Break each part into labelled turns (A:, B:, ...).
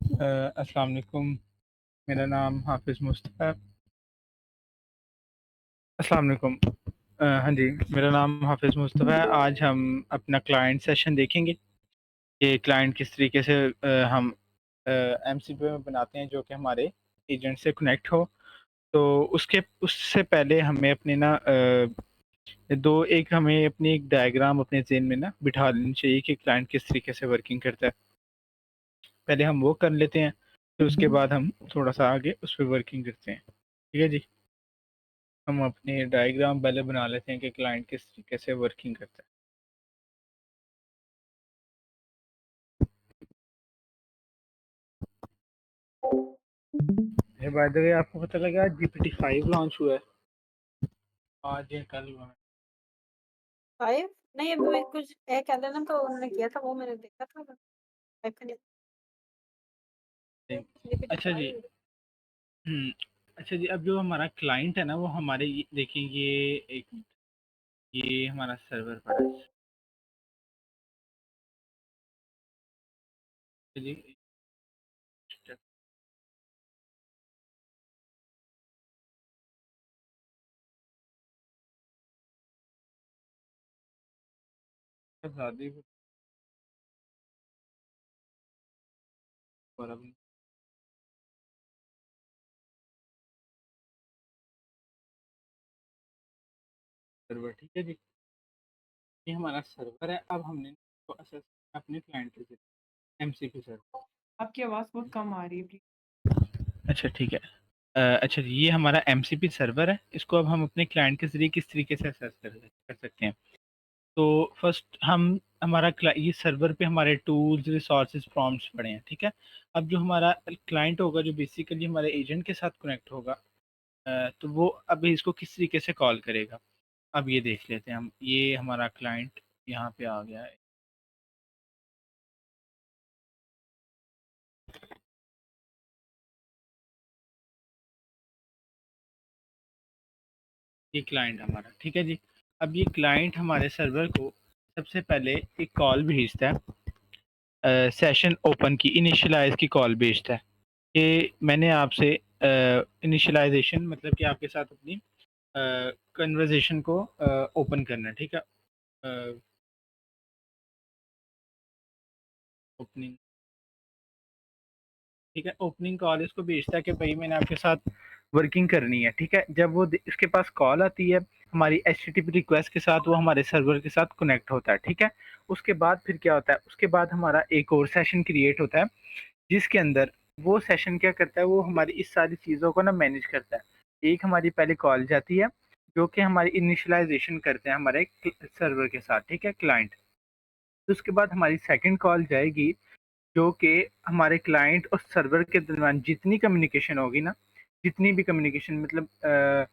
A: अस्सलाम वालेकुम। मेरा नाम हाफ़िज़ मुस्तफ़ा है। अस्सलाम वालेकुम। हाँ जी, मेरा नाम हाफ़िज़ मुस्तफ़ा है। आज हम अपना क्लाइंट सेशन देखेंगे कि क्लाइंट किस तरीके से हम एमसीपी में बनाते हैं जो कि हमारे एजेंट से कनेक्ट हो। तो उससे पहले हमें अपने ना 2 एक हमें अपनी एक डायग्राम अपने ज़हन में ना बिठा लेनी चाहिए कि क्लाइंट किस तरीके से वर्किंग करता है। पहले हम वो कर लेते हैं, फिर उसके बाद हम थोड़ा-सा आगे उस पे वर्किंग करते हैं। ठीक है जी? हम अपनी डायग्राम पहले बना लेते हैं कि क्लाइंट किस तरीके से वर्किंग करता है। बाय द वे आपको पता लगा जीपीटी 5 लॉन्च हुआ है आज या कल हुआ
B: 5 नहीं अभी कुछ एक एलएलएम तो उन्होंने किया था वो मैंने देखा था 5 का नहीं
A: है।
B: जीपीटी
A: अच्छा जी।
B: 5
A: अच्छा जी, अब जो हमारा क्लाइंट है ना वो हमारे देखें ये हमारा सर्वर पड़ा है। तो जी आज़ादी और अब सर्वर ठीक है जी। ये हमारा सर्वर है। अब हमने इसको असेस अपने क्लाइंट के एमसीपी सर्वर।
B: आपकी आवाज़ बहुत कम आ रही है प्लीज़।
A: अच्छा ठीक है। अच्छा जी, ये हमारा एमसीपी सर्वर है। इसको अब हम अपने क्लाइंट के ज़रिए किस तरीके से असेस कर सकते हैं। तो फर्स्ट हम ये सर्वर पे हमारे टूल्स, रिसोर्सेज, प्रॉम्प्ट्स पड़े हैं, ठीक है। अब जो हमारा क्लाइंट होगा जो बेसिकली हमारे एजेंट के साथ कनेक्ट होगा, तो वो अभी इसको किस तरीके से कॉल करेगा। अब ये देख लेते हैं हम। ये हमारा क्लाइंट यहाँ पे आ गया है। ये क्लाइंट हमारा, ठीक है जी। अब ये क्लाइंट हमारे सर्वर को सबसे पहले एक कॉल भेजता है, सेशन ओपन की इनिशियलाइज की कॉल भेजता है कि मैंने आपसे इनिशियलाइजेशन मतलब कि आपके साथ अपनी कन्वर्सेशन को ओपन करना है, ठीक है। ओपनिंग, ठीक है। ओपनिंग कॉल इसको भेजता है कि भाई मैंने आपके साथ वर्किंग करनी है, ठीक है। जब वो इसके पास कॉल आती है हमारी एचटीटीपी रिक्वेस्ट के साथ, वो हमारे सर्वर के साथ कनेक्ट होता है, ठीक है। उसके बाद फिर क्या होता है, उसके बाद हमारा एक और सेशन क्रिएट होता है जिसके अंदर वो सेशन क्या करता है, वो हमारी इस सारी चीज़ों को ना मैनेज करता है। एक हमारी पहले कॉल जाती है जो कि हमारी इनिशियलाइजेशन करते हैं हमारे सर्वर के साथ, ठीक है, क्लाइंट। तो उसके बाद हमारी सेकंड कॉल जाएगी जो कि हमारे क्लाइंट और सर्वर के दरमियान जितनी कम्युनिकेशन होगी ना, जितनी भी कम्युनिकेशन मतलब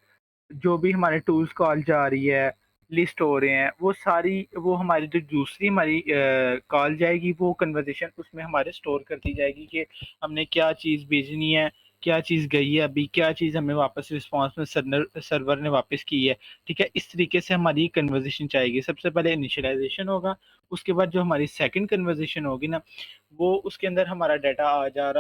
A: जो भी हमारे टूल्स कॉल जा रही है, लिस्ट हो रहे हैं, वो सारी वो हमारी जो दूसरी हमारी कॉल जाएगी वो कन्वर्सेशन उसमें हमारे स्टोर कर दी जाएगी कि हमने क्या चीज़ भेजनी है, क्या चीज़ गई है अभी, क्या चीज़ हमें वापस रिस्पॉन्स में सर्वर ने वापस की है, ठीक है। इस तरीके से हमारी कन्वर्सेशन जाएगी। सबसे पहले इनिशियलाइजेशन होगा, उसके बाद जो हमारी सेकंड कन्वर्सेशन होगी ना, वो उसके अंदर हमारा डाटा आ जा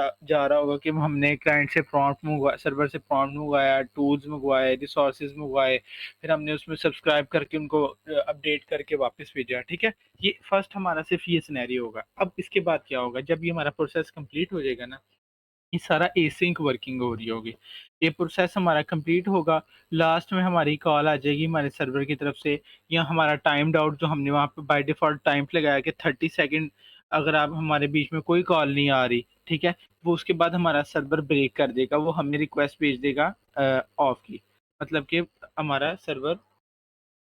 A: रहा होगा कि हमने क्लाइंट से प्रॉम्प्ट मंगवाया, सर्वर से प्रॉम्प्ट मंगवाया, टूल्स मंगवाए, रिसोर्सेज मंगवाए, फिर हमने उसमें सब्सक्राइब करके उनको अपडेट करके वापस भेजा, ठीक है। ये फर्स्ट हमारा सिर्फ ये सिनेरियो होगा। अब इसके बाद क्या होगा, जब ये हमारा प्रोसेस कंप्लीट हो जाएगा ना, ये सारा एसिंक वर्किंग हो रही होगी। ये प्रोसेस हमारा कंप्लीट होगा, लास्ट में हमारी कॉल आ जाएगी हमारे सर्वर की तरफ से, या हमारा टाइम्ड आउट जो हमने वहाँ पे बाय डिफ़ॉल्ट टाइम लगाया कि 30 सेकंड, अगर आप हमारे बीच में कोई कॉल नहीं आ रही, ठीक है, वो उसके बाद हमारा सर्वर ब्रेक कर देगा, वो हमें रिक्वेस्ट भेज देगा ऑफ की, मतलब कि हमारा सर्वर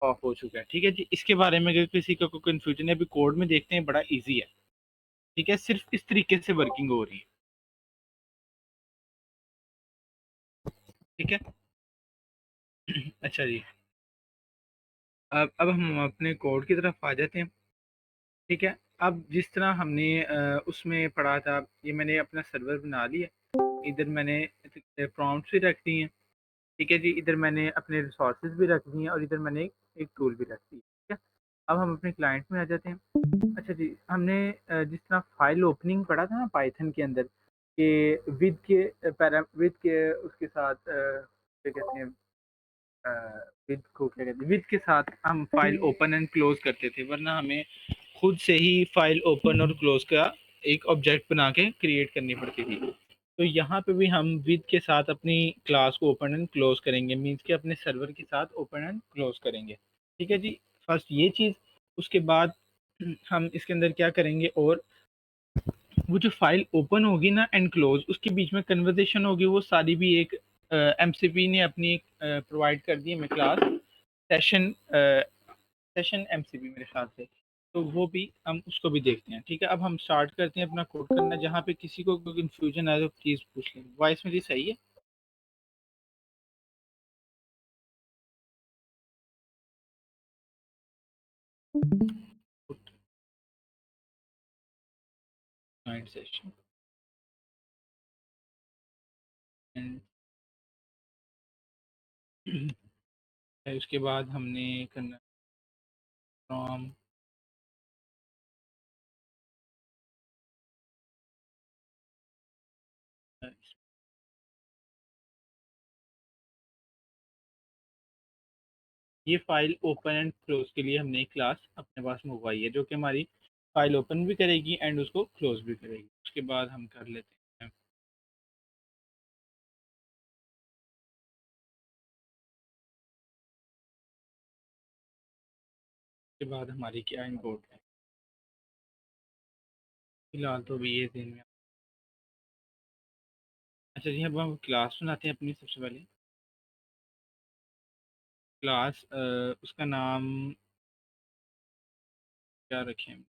A: ऑफ हो चुका है, ठीक है जी। इसके बारे में अगर किसी का कोई कन्फ्यूजन है, अभी कोड में देखते हैं, बड़ा ईज़ी है, ठीक है, सिर्फ इस तरीके से वर्किंग हो रही है, ठीक है। अच्छा जी। अब हम अपने कोड की तरफ आ जाते हैं, ठीक है। अब जिस तरह हमने उसमें पढ़ा था, ये मैंने अपना सर्वर बना लिया, इधर मैंने प्रॉम्प्ट्स भी रख दिए हैं, ठीक है जी। इधर मैंने अपने रिसोर्सेज भी रख दिए हैं और इधर मैंने एक टूल भी रख दी है, ठीक है। अब हम अपने क्लाइंट में आ जाते हैं। अच्छा जी, हमने जिस तरह फाइल ओपनिंग पढ़ा था ना पाइथन के अंदर, कि विद के उसके साथ क्या कहते हैं, विद के साथ हम फाइल ओपन एंड क्लोज करते थे, वरना हमें खुद से ही फाइल ओपन और क्लोज का एक ऑब्जेक्ट बना के क्रिएट करनी पड़ती थी। तो यहाँ पे भी हम विद के साथ अपनी क्लास को ओपन एंड क्लोज करेंगे, मीन्स कि अपने सर्वर के साथ ओपन एंड क्लोज करेंगे। ठीक है जी, फर्स्ट ये चीज़। उसके बाद हम इसके अंदर क्या करेंगे, और वो जो फाइल ओपन होगी ना एंड क्लोज, उसके बीच में कन्वर्जेशन होगी, वो सारी भी एक एमसीपी ने अपनी प्रोवाइड कर दी हमें क्लास सेशन, सेशन एमसीपी मेरे ख्याल से। तो वो भी हम उसको भी देखते हैं। ठीक है, अब हम स्टार्ट करते हैं अपना कोड करना। जहाँ पे किसी को कोई कंफ्यूजन आए तो प्लीज़ पूछ लें। वॉइस मेरी सही है? क्लाइंट सेशन एंड उसके बाद हमने करना फ्रॉम ये फाइल ओपन एंड क्लोज के लिए हमने एक क्लास अपने पास मंगवाई है, जो कि हमारी फाइल ओपन भी करेगी एंड उसको क्लोज भी करेगी। उसके बाद हम कर लेते हैं, उसके बाद हमारी क्या इम्पोर्ट है। फिलहाल तो भी ये दिन में। अच्छा जी, अब हम क्लास बनाते हैं अपनी। सबसे पहले क्लास, उसका नाम क्या रखें?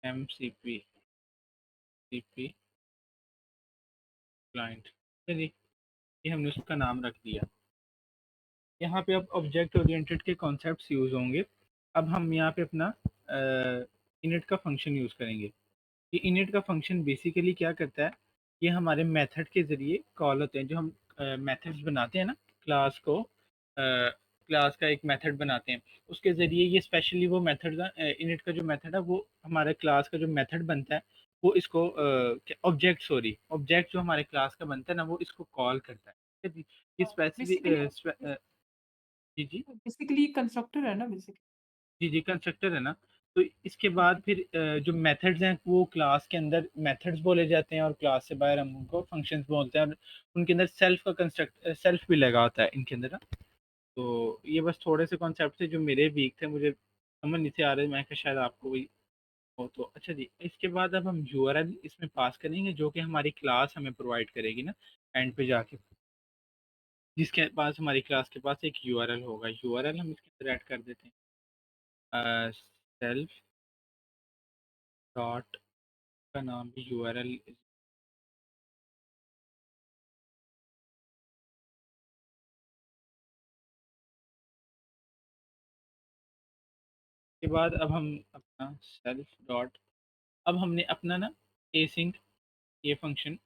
A: M C P client. चलिए, ये हमने उसका नाम रख दिया। यहाँ पे अब ऑब्जेक्ट ओरिएंटेड के कॉन्सेप्ट्स यूज़ होंगे। अब हम यहाँ पे अपना इनिट का फंक्शन यूज़ करेंगे। ये इनिट का फंक्शन बेसिकली क्या करता है, ये हमारे मेथड के ज़रिए कॉल होते हैं। जो हम मेथड्स बनाते हैं ना, क्लास को, क्लास का एक मेथड बनाते हैं, उसके ज़रिए ये स्पेशली वो मेथड का, इनिट का जो मेथड है वो हमारे क्लास का जो मेथड बनता है, वो इसको ऑब्जेक्ट जो हमारे क्लास का बनता है ना, वो इसको कॉल करता है। ठीक है जी? ये
B: बेसिकली
A: स्पेसिफिक। जी जी।
B: बेसिकली कंस्ट्रक्टर है ना बेसिकली।
A: जी जी, कंस्ट्रक्टर है ना। तो इसके बाद फिर जो मेथड्स हैं वो क्लास के अंदर मेथड्स बोले जाते हैं, और क्लास से बाहर हम उनको फंक्शंस बोलते हैं। और उनके अंदर सेल्फ का कंस्ट्रक्ट सेल्फ भी लगा होता है इनके अंदर ना। तो ये बस थोड़े से कॉन्सेप्ट थे जो मेरे वीक थे, मुझे समझ नहीं थे आ रहे। मैं कहा शायद आपको भी हो। तो अच्छा जी, इसके बाद अब हम यूआरएल इसमें पास करेंगे, जो कि हमारी क्लास हमें प्रोवाइड करेगी ना एंड पे जाके, जिसके पास हमारी क्लास के पास एक यूआरएल होगा। यूआरएल हम इसके अंदर ऐड कर देते हैं, सेल्फ डॉट का नाम भी यूआरएल। के बाद अब हम अपना सेल्फ डॉट, अब हमने अपना ना एसिंक ये फंक्शन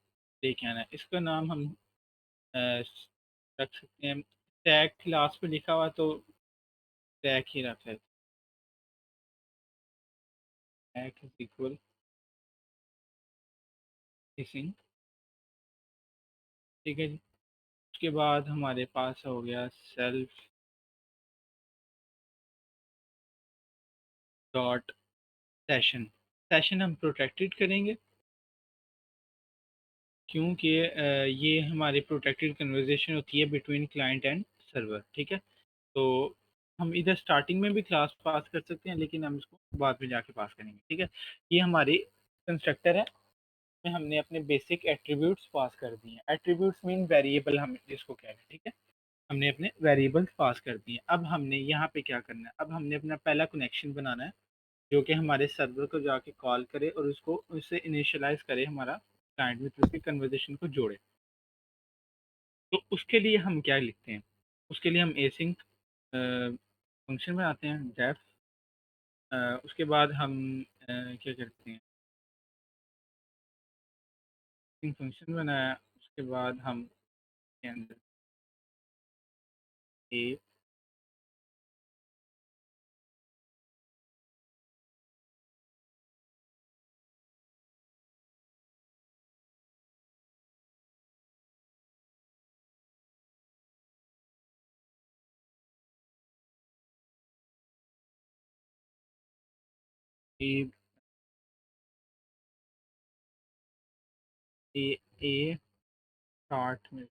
A: लेके आना है। इसका नाम हम रख सकते हैं, टैग क्लास पे लिखा हुआ तो टैग ही रख है, टैग इज इक्वल एसिंक। ठीक है जी। उसके बाद हमारे पास हो गया सेल्फ डॉट सेशन। सेशन हम प्रोटेक्टेड करेंगे, क्योंकि ये हमारी प्रोटेक्टेड कन्वर्जेशन होती है बिटवीन क्लाइंट एंड सर्वर। ठीक है, तो हम इधर स्टार्टिंग में भी क्लास पास कर सकते हैं, लेकिन हम इसको बाद में जाके पास करेंगे। ठीक है, ये हमारी कंस्ट्रक्टर है, इसमें हमने अपने बेसिक एट्रीब्यूट्स पास कर दिए हैं। एट्रीब्यूट्स मीन वेरिएबल हम जिसको कह रहे हैं। ठीक है, हमने अपने वेरिएबल्स पास कर दिए। अब हमने यहाँ पे क्या करना है, अब हमने अपना पहला कनेक्शन बनाना है, जो कि हमारे सर्वर को जाके कॉल करे और उसको उससे इनिशियलाइज करे, हमारा क्लाइंट में उसकी कन्वर्जेशन को जोड़े। तो उसके लिए हम क्या लिखते हैं, उसके लिए हम एसिंक फंक्शन बनाते हैं, डेफ। उसके बाद हम क्या करते हैं, फंक्शन बनाया। उसके बाद हम के अंदर ए ए ए ए स्टार्ट में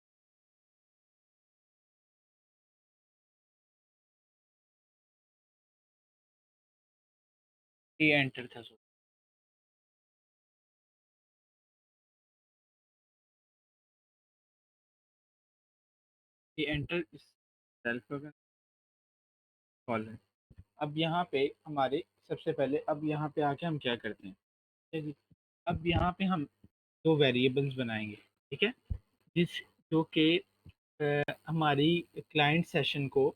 A: ए एंटर था, सो ए एंटर इस सेल्फ कॉलन। अब यहाँ पे हमारे सबसे पहले, अब यहाँ पे आके हम क्या करते हैं, ठीक है जी। अब यहाँ पे हम दो वेरिएबल्स बनाएंगे, ठीक है, जिस जो कि हमारी क्लाइंट सेशन को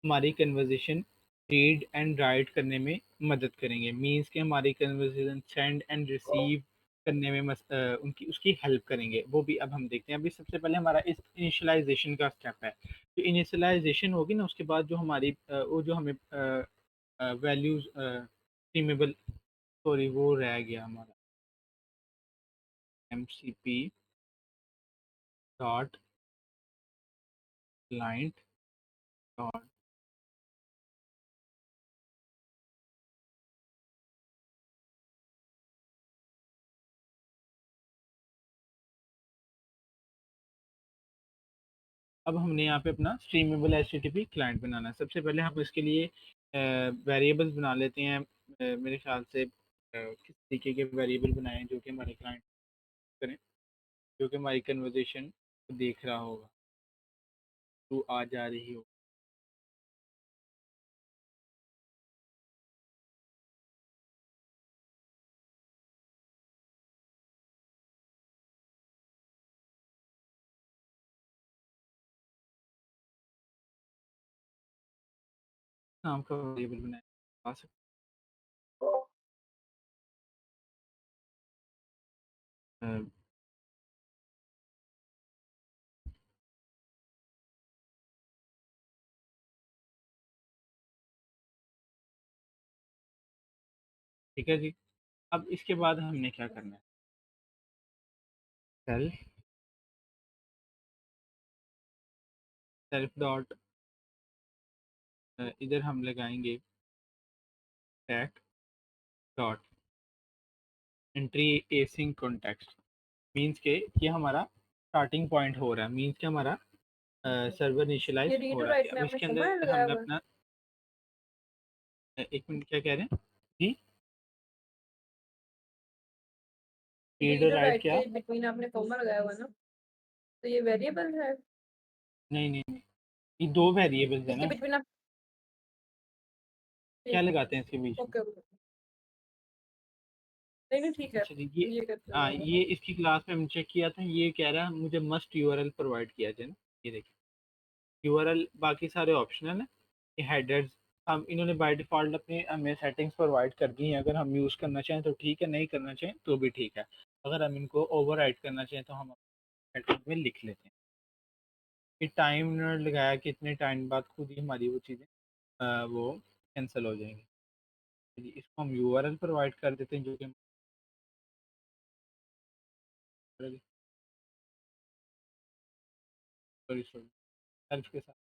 A: हमारी कन्वर्जेशन रीड एंड राइट करने में मदद करेंगे। मींस के हमारी कन्वर्जेशन सेंड एंड रिसीव करने में उनकी उसकी हेल्प करेंगे। वो भी अब हम देखते हैं। अभी सबसे पहले हमारा इस इनिशियलाइजेशन का स्टेप है। तो इनिशियलाइजेशन होगी ना, उसके बाद जो हमारी वो जो हमें वैल्यूज स्ट्रीमेबल, सॉरी वो रह गया हमारा MCP डॉट क्लाइंट डॉट। अब हमने यहाँ पे अपना स्ट्रीमेबल HTTP क्लाइंट बनाना है। सबसे पहले हम इसके लिए वेरिएबल्स बना लेते हैं। मेरे ख्याल से किस तरीके के वेरिएबल बनाएं जो कि हमारे क्लाइंट करें, जो कि हमारी कन्वर्जेशन को देख रहा होगा, तो आ जा रही हो। नाम का वेरिएबल बनाए आ सकते हैं। ठीक है जी। अब इसके बाद हमने क्या करना है, सेल्फ सेल्फ डॉट, इधर हम लगाएंगे tag dot entry async context. Means के ये हमारा स्टार्टिंग पॉइंट हो रहा है, मीन्स के हमारा सर्वर
B: ये
A: इनिशियलाइज
B: रीड
A: हो
B: और
A: रहा है।
B: राइट में
A: अब
B: आपने
A: इसके
B: कॉमा
A: अंदर
B: लगाया
A: हमने
B: हुआ है?
A: अपना एक मिनट, क्या कह रहे हैं जी? रीड और
B: रीड और
A: राइट
B: राइट
A: क्या?
B: के बिटवीन आपने कॉमा लगाया हुआ है ना, तो ये वेरिएबल है।
A: नहीं नहीं नहीं, ये दो वेरिएबल्स है
B: इसके
A: ना।
B: बिटवीन आप
A: क्या लगाते हैं इसके बीच में?
B: ओके ओके, नहीं नहीं ठीक है,
A: अच्छा जी, ये
B: ये करते
A: हाँ,
B: हैं।
A: ये इसकी क्लास में हम चेक किया था। ये कह रहा है मुझे मस्ट यूआरएल प्रोवाइड किया जाए ना। ये देखिए, यूआरएल बाकी सारे ऑप्शनल है। ये हेडर्स हम इन्होंने बाय डिफ़ॉल्ट अपने हमें सेटिंग्स प्रोवाइड कर दी हैं। अगर हम यूज़ करना चाहें तो ठीक है, नहीं करना चाहें तो भी ठीक है। अगर हम इनको ओवरराइड करना चाहें तो हम सेटिंग में लिख लेते हैं। कि टाइम इन्होंने लगाया कि इतने टाइम बाद खुद ही हमारी वो चीज़ें वो कैंसिल हो जाएंगी। जी, इसको हम यूआरएल प्रोवाइड कर देते हैं, जो कि सॉरी सॉरी सेल्फ के साथ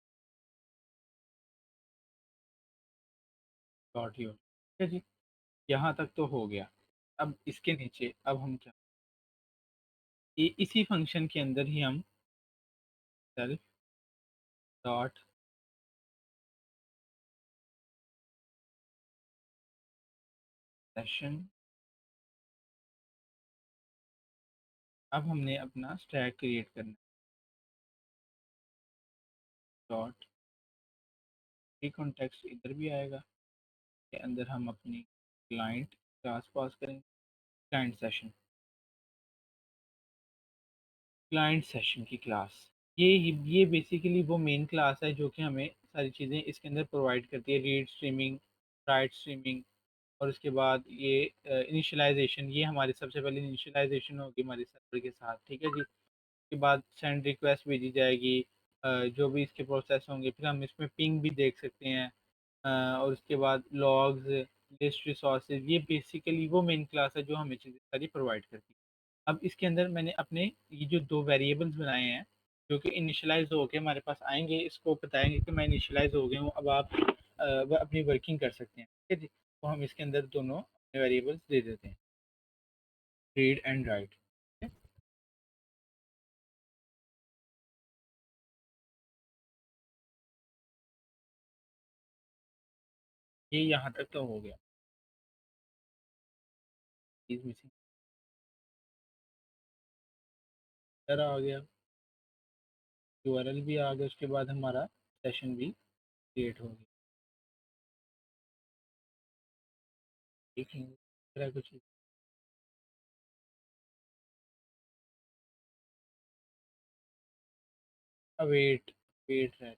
A: डॉट ही हो। ठीक है जी, यहाँ तक तो हो गया। अब इसके नीचे अब हम क्या, ये इसी फंक्शन के अंदर ही हम सेल्फ डॉट सेशन, अब हमने अपना स्टैक क्रिएट करना डॉट फ्री कॉन्टेक्स्ट इधर भी आएगा। के अंदर हम अपनी क्लाइंट क्लास पास करेंगे, क्लाइंट सेशन, क्लाइंट सेशन की क्लास। ये बेसिकली वो मेन क्लास है जो कि हमें सारी चीज़ें इसके अंदर प्रोवाइड करती है, रीड स्ट्रीमिंग, राइट स्ट्रीमिंग। और उसके बाद ये इनिशियलाइजेशन, ये हमारी सबसे पहले इनिशियलाइजेशन होगी हमारे सर्वर के साथ। ठीक है जी, उसके बाद सेंड रिक्वेस्ट भेजी जाएगी, जो भी इसके प्रोसेस होंगे। फिर हम इसमें पिंग भी देख सकते हैं, और उसके बाद लॉग्स, लिस्ट, रिसोर्सेज। ये बेसिकली वो मेन क्लास है जो हमें चीज़ें सारी प्रोवाइड करती है। अब इसके अंदर मैंने अपने ये जो दो वेरिएबल्स बनाए हैं जो कि इनिशियलाइज होके हमारे पास आएंगे, इसको बताएंगे कि मैं इनिशियलाइज हो गया हूँ, अब आप अपनी वर्किंग कर सकते हैं। ठीक है जी, तो हम इसके अंदर दोनों वेरिएबल्स दे देते हैं, रीड एंड राइट। ये यहाँ तक तो हो गया, चीज मिसिंग आ गया, यूआरएल भी आ गया, उसके बाद हमारा सेशन भी क्रिएट हो गया। ठीक है, तरह कुछ वेट वेट है,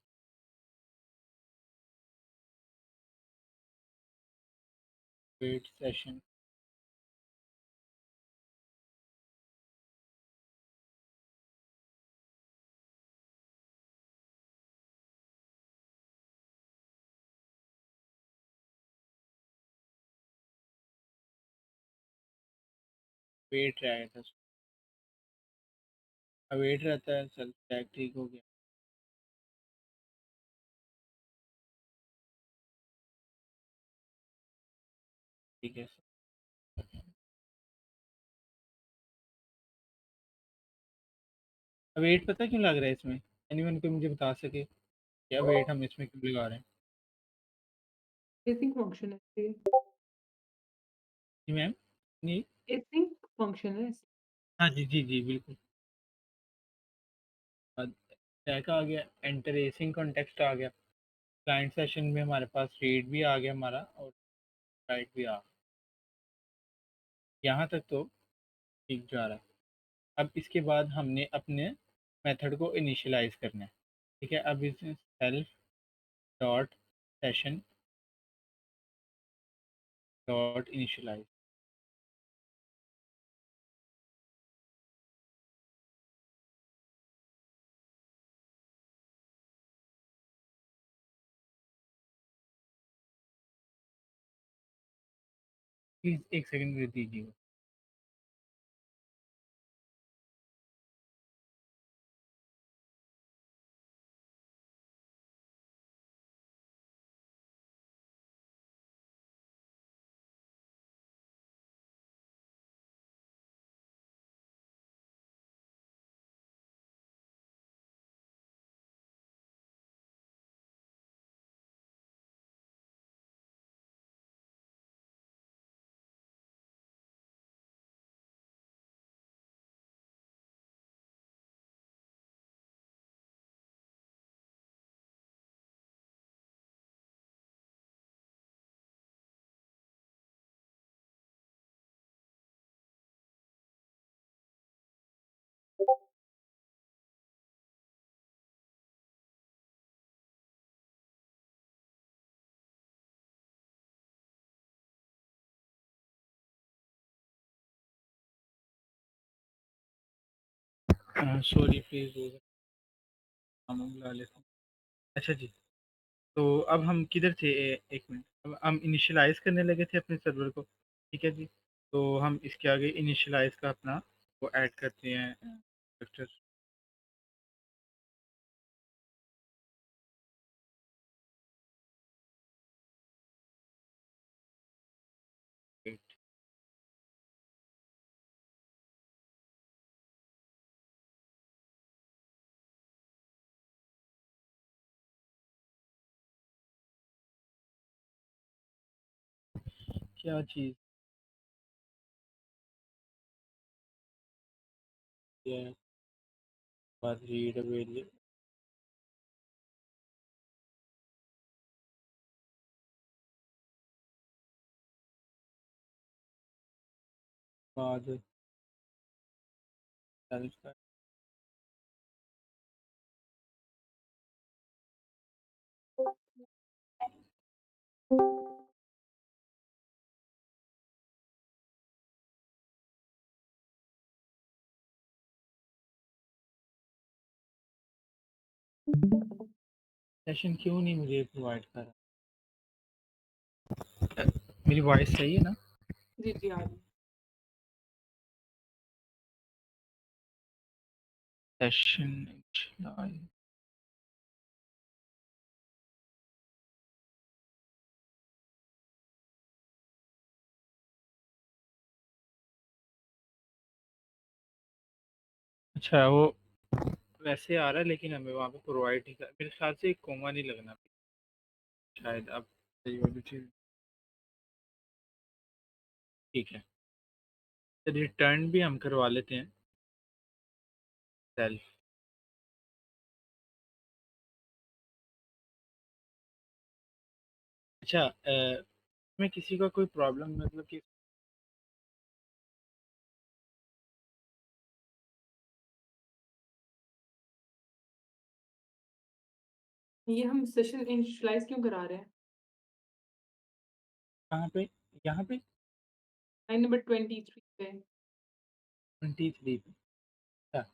A: वेट सेशन, वेट रहेगा, वेट रहता है। चल टैग ठीक हो गया, ठीक है। वेट पता क्यों लग रहा है इसमें? एनीवन कोई मुझे बता सके क्या वेट हम इसमें क्यों लगा रहे हैं?
C: एसिंक फंक्शन है ये।
A: जी मैम, नहीं।
C: एसिंक फंक्शन है।
A: हाँ जी जी जी बिल्कुल। टैग आ गया, एंटर एसिंग कॉन्टेक्स्ट आ गया, क्लाइंट सेशन में हमारे पास रीड भी आ गया हमारा, और राइट भी आ गया। यहाँ तक तो ठीक जा रहा है। अब इसके बाद हमने अपने मेथड को इनिशियलाइज करना है। ठीक है, अब इस self dot session dot initialize, please एक सेकंड दे दीजिएगा। सॉरी प्लीज़, हम बुला लेते हैं। अच्छा जी, तो अब हम किधर थे? एक मिनट, अब हम इनिशियलाइज करने लगे थे अपने सर्वर को। ठीक है जी, तो हम इसके आगे इनिशियलाइज का अपना वो ऐड करते हैं स्ट्रक्चर। क्या चीज़ है? बाद रीड अवेलेबल, बाद सेल्फ का सेशन क्यों नहीं मुझे प्रोवाइड कर रहा? मेरी वॉइस सही है ना?
C: जी, जी, आ रही है।
A: सेशन अच्छा वो वैसे आ रहा है लेकिन हमें वहाँ पे प्रोवाइड नहीं कर, मेरे ख्याल से एक कोमा नहीं लगना शायद। अब सही वाली चीज़ ठीक है। रिटर्न भी हम करवा लेते हैं सेल्फ। अच्छा में किसी का कोई प्रॉब्लम मतलब कि
C: ये हम सेशन इनिशियलाइज क्यों करा रहे हैं?
A: कहाँ पे, यहाँ पे
C: लाइन नंबर 23 पे।
A: 23 पे। अच्छा,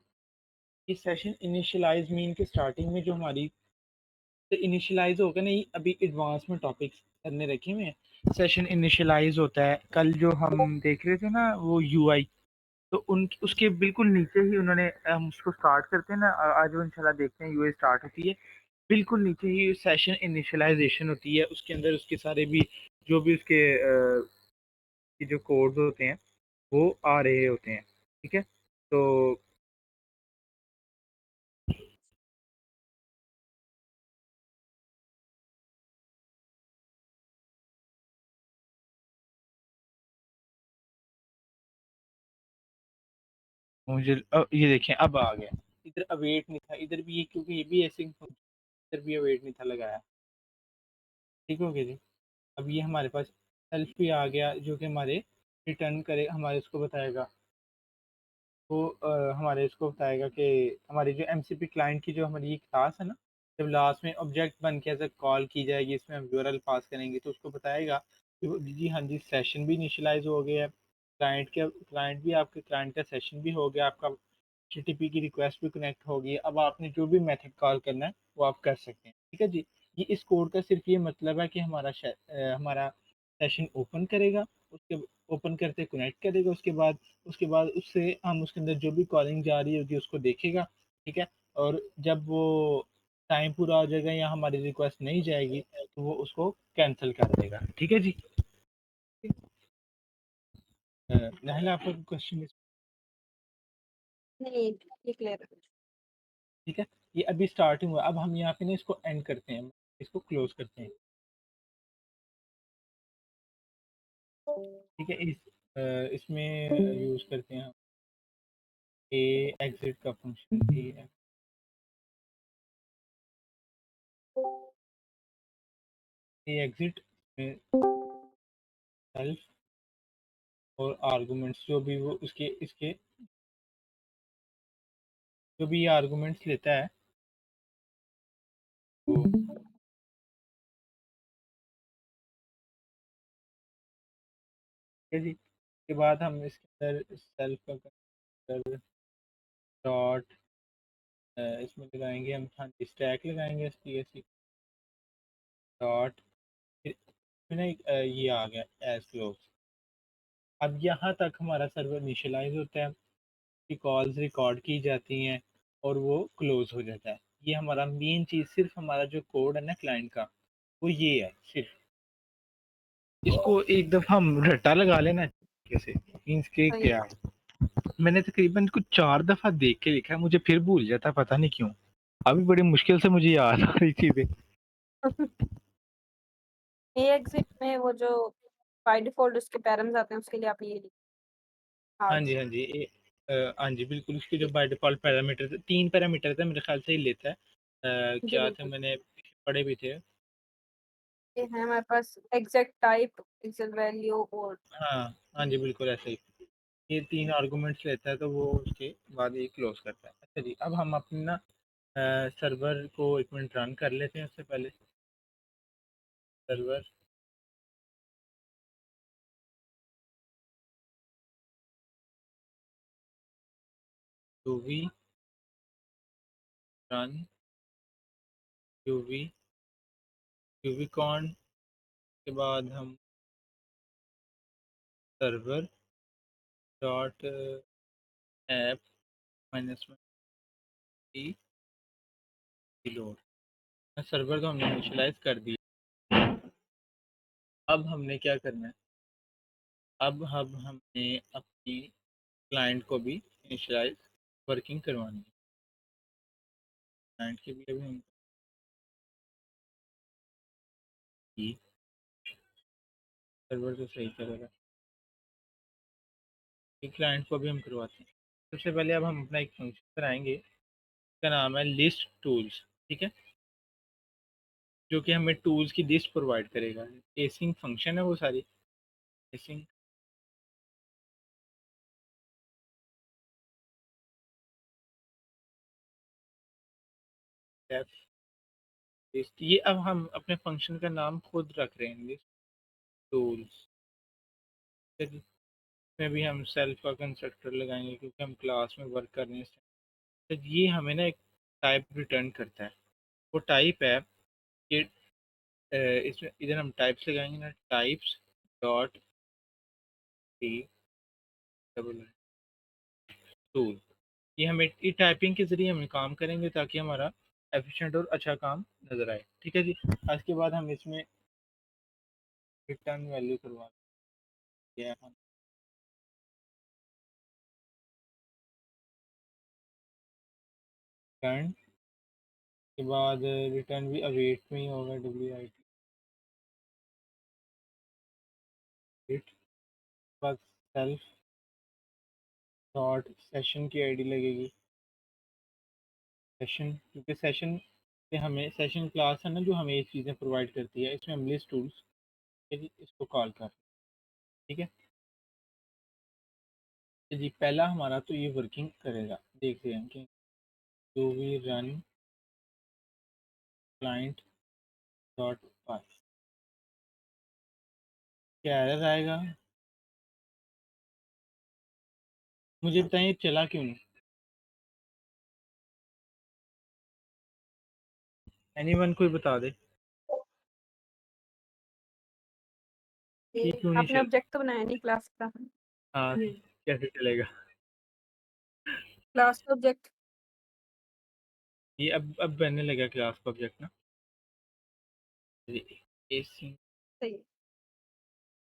A: ये सेशन इनिशियलाइज मीन के स्टार्टिंग में जो हमारी तो इनिशियलाइज होगा नहीं, अभी एडवांस में टॉपिक्स करने रखे हुए हैं। सेशन इनिशियलाइज होता है, कल जो हम देख रहे थे ना वो यूआई, तो उन उसके बिल्कुल नीचे ही उन्होंने हम उसको स्टार्ट करते हैं ना, आज वो इंशाल्लाह देखते हैं यूआई स्टार्ट होती है, बिल्कुल नीचे ही सेशन इनिशियलाइजेशन होती है, उसके अंदर उसके सारे भी जो भी उसके की जो कोड्स होते हैं वो आ रहे होते हैं। ठीक है, तो मुझे ये देखें अब आ गया। इधर अवेट नहीं था, इधर भी ये क्योंकि ये भी ऐसे इधर भी अवेट नहीं था लगाया। ठीक हो गया जी। अब ये हमारे पास सेल्फ भी आ गया जो कि हमारे रिटर्न करे, हमारे उसको बताएगा, वो हमारे इसको बताएगा कि हमारी जो एमसीपी क्लाइंट की जो हमारी ये क्लास है ना, जब लास्ट में ऑब्जेक्ट बन के ऐसे कॉल की जाएगी, इसमें हम यूआरएल पास करेंगे तो उसको बताएगा कि जी हाँ जी सेशन भी इनिशियलाइज हो गया है, क्लाइंट भी आपके क्लाइंट का सेशन भी हो गया, आपका एचटीटीपी की रिक्वेस्ट भी कनेक्ट होगी, अब आपने जो भी मेथड कॉल करना है वो आप कर सकते हैं। ठीक है जी। ये इस कोड का सिर्फ ये मतलब है कि हमारा सेशन ओपन करेगा, उसके ओपन करते कनेक्ट करेगा, उसके बाद उससे हम उसके अंदर जो भी कॉलिंग जा रही होगी उसको देखेगा। ठीक है, और जब वो टाइम पूरा हो जाएगा या हमारी रिक्वेस्ट नहीं जाएगी तो वो उसको कैंसिल कर देगा। ठीक है जी। नाहिला आपका क्वेश्चन?
B: नहीं, ये क्लियर है।
A: ठीक है, ये अभी स्टार्ट हुआ, अब हम यहाँ पे ना इसको एंड करते हैं, इसको क्लोज करते हैं। ठीक है, इसमें यूज करते हैं हम ए एग्जिट का फंक्शन, ए एग्जिट में सेल्फ और आर्गुमेंट्स जो भी वो उसके इसके जो भी ये आर्गुमेंट्स लेता है वो ठीक है जी। उसके बाद हम इसके अंदर सेल्फ का डॉट इसमें लगाएंगे हम, हाँ स्टैक लगाएंगे एस डॉट, फिर ना ये आ गया एज क्लोज। अब यहाँ तक हमारा सर्वर इनिशियलाइज होता है, की कॉल्स रिकॉर्ड की जाती हैं और वो क्लोज हो जाता है। ये हमारा मेन चीज़, सिर्फ हमारा जो कोड है ना क्लाइंट का वो ये है सिर्फ। इसको एक दफ़ा हम रट्टा लगा लेना कैसे मीन्स के
B: सही
A: क्या, मैंने तकरीबन कुछ 4 दफ़ा देख के लिखा है, मुझे फिर भूल जाता पता नहीं क्यों, अभी बड़ी मुश्किल से मुझे याद आ रही चीज़ें।
B: है। ए एग्जिट में वो जो बाय डिफॉल्ट उसके पैरम्स आते हैं उसके लिए आप ये लिखिए
A: हाँ जी
B: आज।
A: हाँ जी, हाँ जी बिल्कुल, उसके जो बाय डिफ़ॉल्ट पैरामीटर 3 पैरामीटर थे मेरे ख्याल से ही लेता है।
B: जी
A: क्या थे,
B: बिल्कुल।
A: मैंने पढ़े भी थे।
B: ये है हमारे पास एग्जैक्ट टाइप, एक्सेल वैल्यू और
A: हाँ हाँ जी बिल्कुल ऐसे ही, ये 3 आर्गुमेंट्स लेता है तो वो उसके बाद ये क्लोज करता है। अच्छा जी, अब हम अपना सर्वर को एक मिनट रन कर लेते हैं, उससे पहले server to we run UV uvicorn के बाद हम server dot app minus load, server को हमने इनिशियलाइज कर दिया। अब हमने क्या करना है, अब हमने अपनी क्लाइंट को भी इनिशियलाइज वर्किंग करवानी है क्लाइंट की भी अभी हम की सर्वर तो सही चलेगा, एक क्लाइंट को भी हम करवाते हैं। सबसे पहले अब हम अपना एक फंक्शन बनाएंगे, इसका नाम है लिस्ट टूल्स, ठीक है, जो कि हमें टूल्स की लिस्ट प्रोवाइड करेगा। एसिंग फंक्शन है वो सारी, एसिंग लिस्ट, ये अब हम अपने फंक्शन का नाम खुद रख रहे हैं, लिस्ट टूल्स। इसमें भी हम सेल्फ का कंस्ट्रक्टर लगाएंगे क्योंकि हम क्लास में वर्क कर रहे हैं। तो ये हमें ना एक टाइप रिटर्न करता है, वो टाइप है कि इसमें इधर हम टाइप्स लगाएंगे ना, types dot T double tool. ये हमें ये टाइपिंग के ज़रिए हम काम करेंगे ताकि हमारा एफिशिएंट और अच्छा काम नज़र आए, ठीक है जी। आज के बाद हम इसमें रिटर्न वैल्यू करवा दिया हम रिटर्न के बाद रिटर्न भी अवेट में ही होगा, डब्ल्यू आई टी बाद सेल्फ डॉट सेशन की आईडी लगेगी, सेशन, क्योंकि सेशन से हमें सेशन क्लास है ना जो हमें ये चीज़ें प्रोवाइड करती है, इसमें हम लिस्ट टूल्स इसको कॉल कर, ठीक है। तो जी पहला हमारा तो ये वर्किंग करेगा, देखते हैं कि do we run client dot pass, क्या एरर आएगा मुझे बताइए, चला क्यों नहीं? एनीवन कोई बता दे कि क्यों नहीं
B: आपने
A: चल।
B: ऑब्जेक्ट तो बनाया नहीं क्लास का।
A: हाँ कैसे चलेगा?
B: क्लास का ऑब्जेक्ट
A: ये अब बनने लगा क्लास का ऑब्जेक्ट ना, इसी
B: सही है।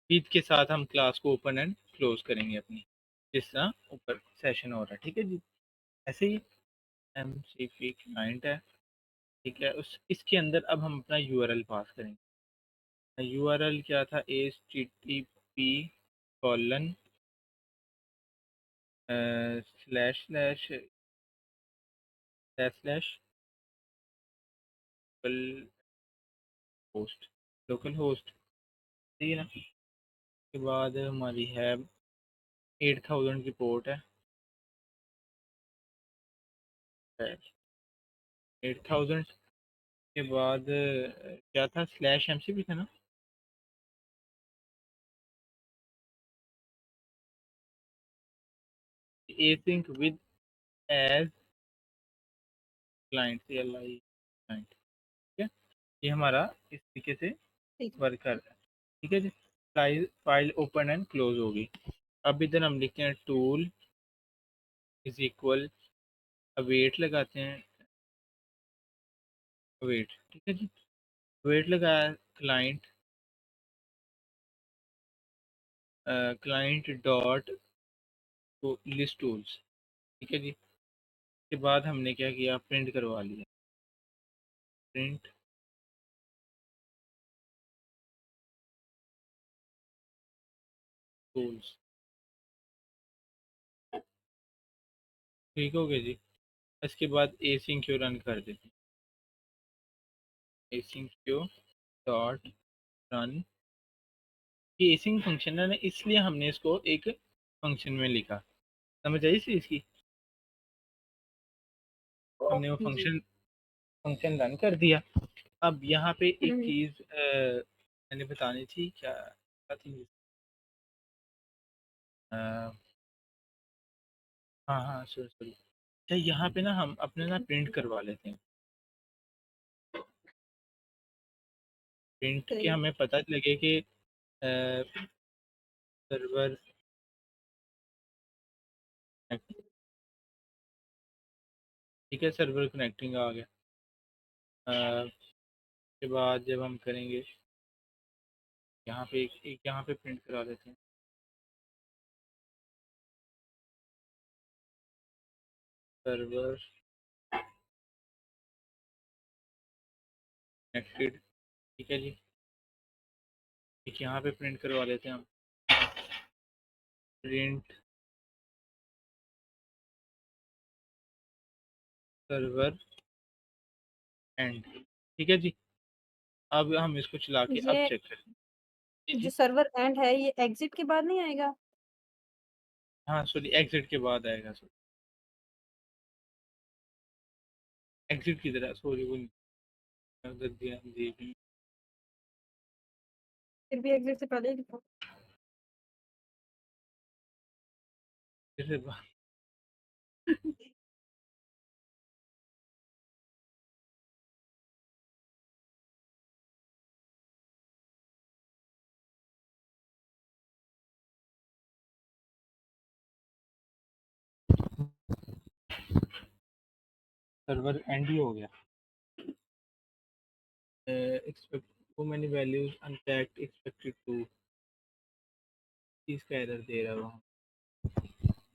A: ईद के साथ हम क्लास को ओपन एंड क्लोज करेंगे अपनी, जिस तरह ऊपर सेशन हो रहा है, ठीक है जी। ऐसे ही एम सी पी क्लाइंट है, ठीक है, उस इसके अंदर अब हम अपना यूआरएल पास करेंगे। यूआरएल क्या था, H T T P colon slash slash slash host, local host, ठीक है ना। उसके बाद हमारी है 8000 की पोर्ट है, 8000 के बाद क्या था, स्लैश एम सी भी था ना, async with as client C L I client, ठीक है। ये हमारा इस तरीके से
B: ठीक है।
A: वर्क कर रहा है, ठीक है जी। फाइल ओपन एंड क्लोज होगी। अब इधर हम लिखते हैं टूल इज इक्वल, अवेट लगाते हैं, अवेट, ठीक है जी। अवेट लगाया, client client dot list tools, ठीक है जी। के बाद हमने क्या किया, प्रिंट करवा लिया, प्रिंट टूल्स, ठीक हो गया जी। इसके बाद एसिंक क्यू रन कर देते हैं, एसिंक क्यू डॉट रन। ये एसिंक फंक्शन है ना, इसलिए हमने इसको एक फंक्शन में लिखा, समझ आई इस इसकी। हमने वो
C: जी।
A: फंक्शन फंक्शन रन कर दिया। अब यहाँ पे एक
B: हम्म,
A: चीज़ मैंने बतानी थी, क्या थी, अ, हाँ हाँ सॉरी सॉरी, अच्छा यहाँ पे ना हम अपने ना प्रिंट करवा लेते हैं, प्रिंट के
B: सही है।
A: हमें पता लगे कि सर्वर, ठीक है, सर्वर कनेक्टिंग आ गया। के बाद जब हम करेंगे यहाँ पे एक यहाँ पे प्रिंट करा देते हैं, सर्वर कनेक्टेड, ठीक है जी। एक यहाँ पे प्रिंट करवा लेते हैं हम, प्रिंट सर्वर एंड, ठीक है जी। अब हम इसको चला के अब
B: ये
A: चेक करें। जी
B: जो
A: जी,
B: सर्वर एंड है ये एग्जिट के बाद नहीं आएगा?
A: हाँ सॉरी, एग्जिट के बाद आएगा। सॉरी, एग्जिट की तरह, सॉरी वो उधर दिया जी।
B: फिर भी एग्जिट से पहले ही लिखो।
A: फिर से बात- सर्वर एंड ही हो गया। Expect too many values unchecked expected two, चीज का एरर दे रहा है वो।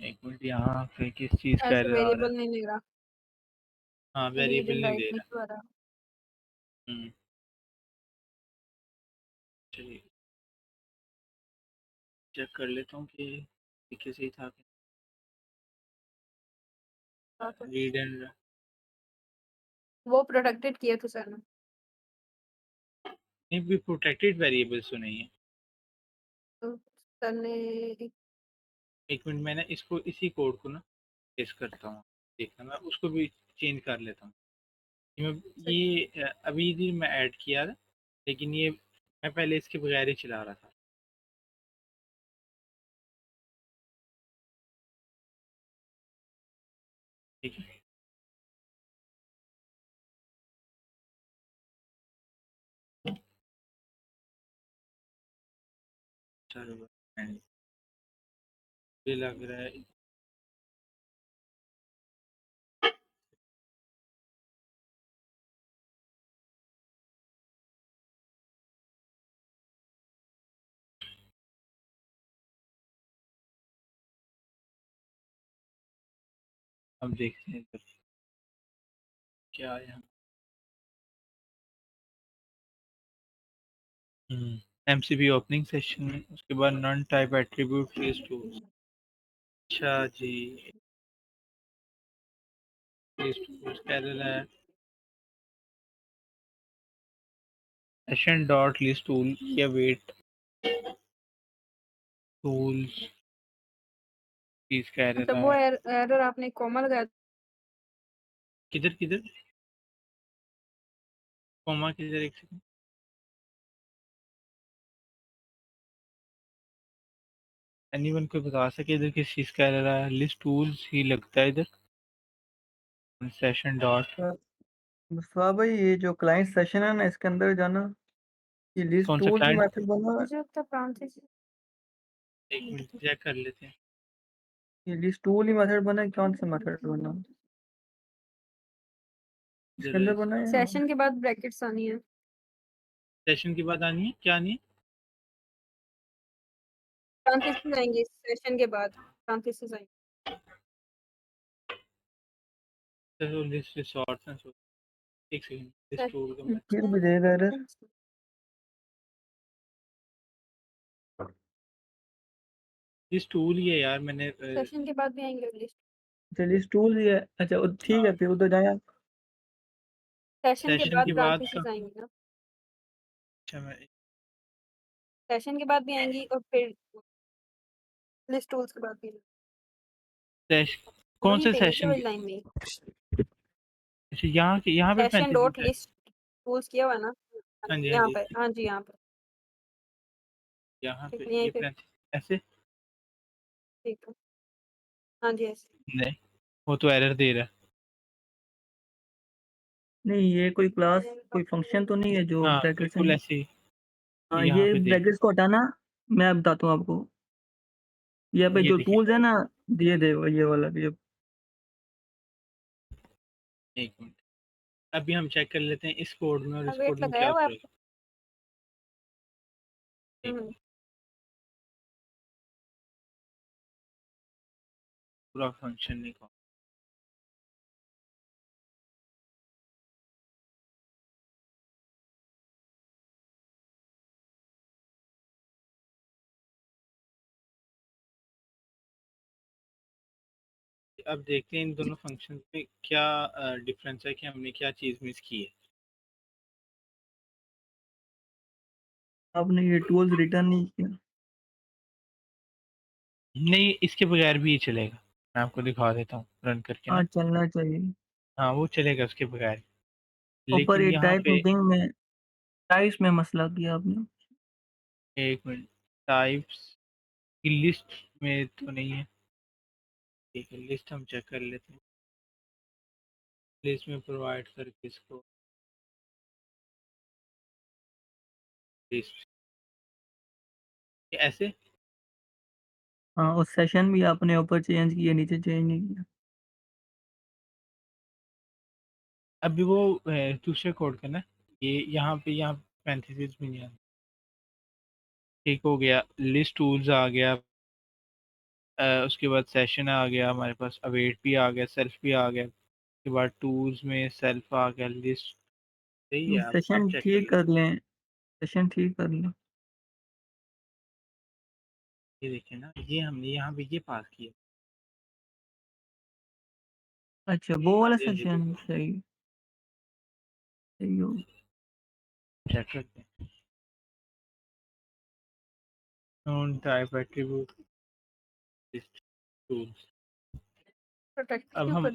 A: एक मिनट, यहाँ पे किस चीज का
B: ऐसे
A: एरर आ रहा है?
B: वेरिएबल नहीं ले रहा,
A: हाँ,
B: रीड
A: वेरिएबल
B: एंड
A: नहीं
B: राइट
A: दे
B: नहीं
A: रहा।
B: हो रहा।
A: हम्म, चलिए चेक कर लेता हूँ कि तरीके से ही था। रीड एंड,
B: वो प्रोटेक्टेड किया तो सर ने।
A: नहीं भी प्रोटेक्टेड वेरिएबल्स तो नहीं है।
B: तो सर ने
A: एक मिनट, मैं ना इसको इसी कोड को ना टेस्ट करता हूँ, देखना मैं उसको भी चेंज कर लेता हूँ। ये अभी भी मैं ऐड किया था, लेकिन ये मैं पहले इसके बगैर ही चला रहा था। ठीक है, चलो ये लग रहा है। अब देखते हैं इधर क्या है। एमसीबी ओपनिंग सेशन, उसके बाद non type attribute list tools. अच्छा जी, लिस्ट टूल्स कह रहा है सेशन डॉट लिस्ट टूल या वेट टूल्स, चीज कह
B: अच्छा
A: रहा
B: वो
A: है।
B: एरर आपने कॉमा लगाया?
A: किधर किधर कोमा किधर, एक सेकंड। एनीवन को बता सके इधर किस चीज का एरर है? लिस्ट टूल्स ही लगता है इधर, सेशन डॉट।
D: मुस्तफा भाई ये जो क्लाइंट सेशन है ना इसके अंदर जाना, ये लिस्ट
A: कौन सा
D: टूल की
A: क्लाइंट?
D: मेथड बना है।
B: मुझे लगता है फ्रांसिस।
A: एक मिनट चेक कर लेते हैं।
D: ये लिस्ट टूल ही मेथड बना है, कौन सा मेथड बना है? इसके
A: जरा
D: अंदर
A: इस
D: बना है
B: सेशन के बाद ब्रैकेट्स आनी है।
A: सेशन के बाद आनी है, क्या आनी है?
B: फ्रांसिस आएंगे सेशन के बाद, फ्रांसिस आएंगे।
A: तो लिस्ट रिसोर्स है, एक सेकंड, लिस्ट टूल का मैं
D: फिर भी दे रहा है।
A: लिस्ट टूल ही है यार, मैंने
B: सेशन के बाद भी आएंगे लिस्ट।
D: अच्छा लिस्ट टूल ही है, अच्छा ठीक है
A: हाँ,
D: फिर उधर जाए।
B: सेशन के
A: सेशन
B: बाद
A: के बाद का।
B: फ्रांसिस आएंगे ना।
A: अच्छा मैं
B: सेशन के बाद भी आएंगी और फिर लिस्ट टूल्स के बाद भी।
A: कौन
B: वहीं
A: से
B: पे नीचे
A: सेशन
B: वाली
A: के?
B: लाइन में
A: अच्छा यहाँ पे
B: सेशन
A: 35
B: डॉट
A: मिनट है।
B: लिस्ट टूल्स किया हुआ है ना।
A: हाँ जी हाँ
B: यहाँ
A: जी,
B: पे, हाँ जी यहाँ पे।
A: यहाँ
B: ठीक
A: पे
B: है, यहीं
A: ये
B: पे।
A: 35 ऐसे
B: ठीक है, हाँ जी ऐसे।
A: नहीं, वो तो एरर दे रहा है।
D: नहीं ये कोई क्लास कोई फंक्शन तो नहीं है जो
A: हाँ
D: ब्रैकेट्स
A: बिल्कुल
D: हैं।
A: ऐसे ही,
D: हाँ
A: यहाँ
D: ये
A: पे देख,
D: ब्रैकेट्स को हटाना, मैं बताता हूँ आपको। ये पे
A: ये
D: जो
A: देखिए,
D: टूल्स है ना, ये वाला ये
A: एक मिनट, अभी हम चेक कर लेते हैं इस कोड में और इस कोड
B: वेट
A: में
B: लगाया
A: क्या
B: हुआ है
A: फर्क
B: आपको?
A: है। एक पूरा फंक्शन नहीं कॉल अब देखते हैं इन दोनों फंक्शन में क्या डिफरेंस है कि हमने क्या चीज़ मिस की है।
D: आपने ये टूल्स रिटर्न नहीं किया।
A: नहीं, इसके बगैर भी ये चलेगा। मैं आपको दिखा देता हूँ रन करके
D: हाँ
A: ना।
D: चलना चाहिए।
A: हाँ, वो चलेगा उसके बगैर।
D: ऊपर
A: लेकिन
D: ये
A: यहाँ
D: टाइप
A: पे
D: मीटिंग में टाइप्स में मसला किया आपने।
A: एक मिनट, टाइप्स की लिस्ट में तो नहीं है। ठीक है, लिस्ट हम चेक कर लेते हैं। लिस्ट में प्रोवाइड करके इसको लिस्ट ऐसे।
D: हाँ उस सेशन भी आपने ऊपर चेंज किया, नीचे चेंज नहीं किया।
A: अभी वो दूसरे कोड का ना, ये यहाँ पैंथेसिस भी नहीं आ। ठीक हो गया, लिस्ट टूल्स आ गया। उसके बाद सेशन आ गया हमारे पास, अवेट भी आ गया, सेल्फ भी आ गया। उसके बाद टूल्स में सेल्फ आ गया, लिस्ट। सही है, आप
D: सेशन
A: चेक कर
D: ठीक
A: लीजिए।
D: कर लें, सेशन ठीक कर लें।
A: ये देखिए ना, ये हमने यहाँ पे ये पास किया।
D: अच्छा वो वाला
A: ये
D: सेशन
A: देखो,
D: सही सही हो।
A: चेक करते हैं। Non type attribute list tools.
B: Protect
A: अब
B: क्यों
A: हम
B: कर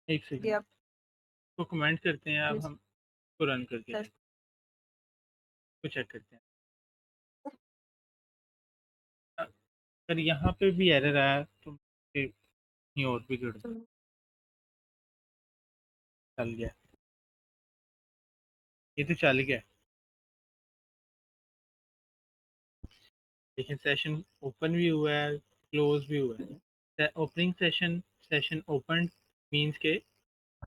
A: एक सेकंड
B: दिया
A: को कमेंट करते हैं। अब
B: आपने?
A: हम इसको रन करके देखते हैं, इसको चेक करते हैं। अगर यहाँ पे भी एरर आया तो फिर कहीं और भी जुड़ चल गया। ये तो चल गया, लेकिन सेशन ओपन भी हुआ है, क्लोज भी हुआ है। Opening session, session open means के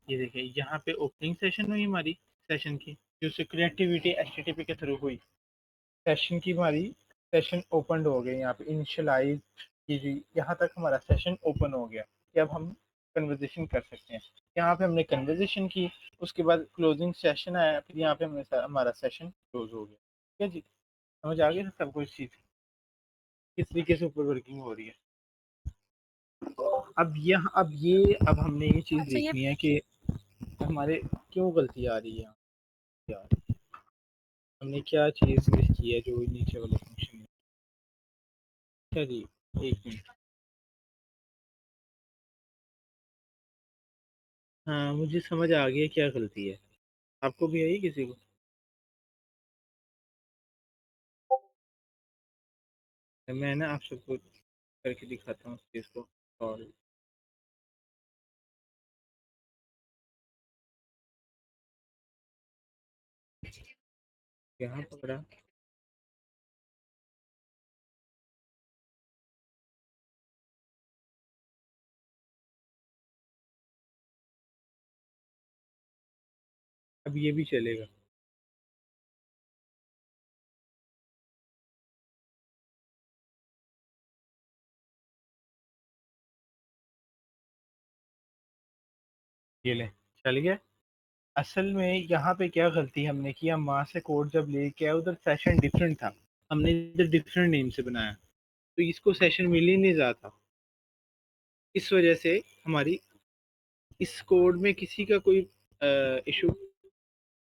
A: ये देखिए यहाँ पे ओपनिंग सेशन हुई हमारी सेशन की, जो सिक्योरिटी एचटीटीपी के थ्रू हुई। सेशन की हमारी सेशन ओपन हो गई, यहाँ पे इनिशियलाइज की, यहाँ तक हमारा सेशन ओपन हो गया कि अब हम कन्वर्जेशन कर सकते हैं। यहाँ पे हमने कन्वर्जेशन की, उसके बाद क्लोजिंग सेशन आया, फिर यहाँ पे हमने हमारा सेशन क्लोज हो गया। ठीक है जी, समझ आ गया सब कुछ चीज़ किस तरीके से ऊपर वर्किंग हो रही है। अब हमने ये चीज़
B: अच्छा ये
A: देखनी है कि हमारे क्यों गलती आ रही है यार। हमने क्या चीज़ मिस की है जो नीचे वाले फंक्शन में। अच्छा जी, एक मिनट। हाँ, मुझे समझ आ गया क्या गलती है। आपको भी आई किसी को? मैं ना आप सबको करके दिखाता हूँ इस चीज़ को। और यहाँ पकड़ा। अब ये भी चलेगा। ये ले, चल गया। असल में यहाँ पे क्या गलती हमने की, हम वहाँ से कोड जब लेके आए उधर सेशन डिफरेंट था, हमने इधर डिफरेंट नेम से बनाया, तो इसको सेशन मिल ही नहीं रहा था। इस वजह से हमारी इस कोड में किसी का कोई इशू।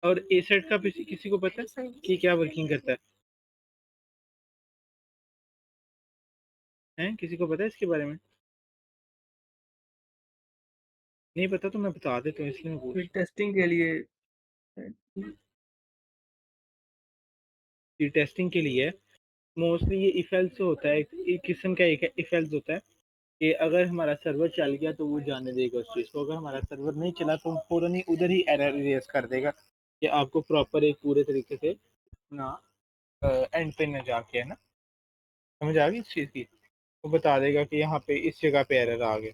A: और ए सेट का किसी को पता है कि क्या वर्किंग करता है? किसी को पता है इसके बारे में? नहीं पता तो मैं बता देता हूँ, इसलिए मैं पूछ।
D: फिर टेस्टिंग के लिए
A: ये टेस्टिंग के लिए मोस्टली ये इफ एल्स होता है, एक किस्म का एक इफ एल्स होता है कि अगर हमारा सर्वर चल गया तो वो जाने देगा उस चीज़ को, अगर हमारा सर्वर नहीं चला तो फौरन ही उधर ही एरर रेज कर देगा कि आपको प्रॉपर एक पूरे तरीके से ना एंड पे न जाके, है ना, समझ आ गई इस चीज़ की। वो बता देगा कि यहाँ पे इस जगह पे एरर आ गया,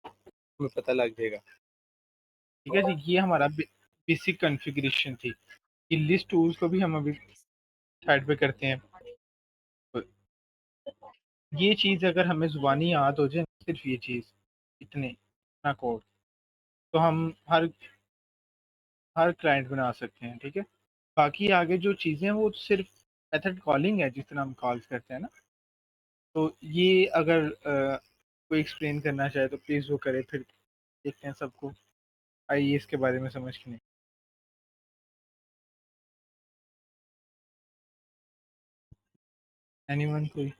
A: हमें पता लग जाएगा। ठीक है जी, ये हमारा बेसिक कॉन्फ़िगरेशन थी। ये लिस्ट टूल्स को भी हम अभी साइड पे करते हैं। तो ये चीज़ अगर हमें ज़ुबानी याद हो जाए, सिर्फ ये चीज़, इतना कोड, तो हम हर क्लाइंट बना सकते हैं। ठीक है, बाकी आगे जो चीज़ें हैं वो सिर्फ मेथड कॉलिंग है, जिस तरह हम कॉल्स करते हैं ना। तो ये अगर कोई एक्सप्लेन करना चाहे तो प्लीज़ वो करे, फिर देखते हैं सबको आइए इसके बारे में समझ के नहीं। एनीवन कोई?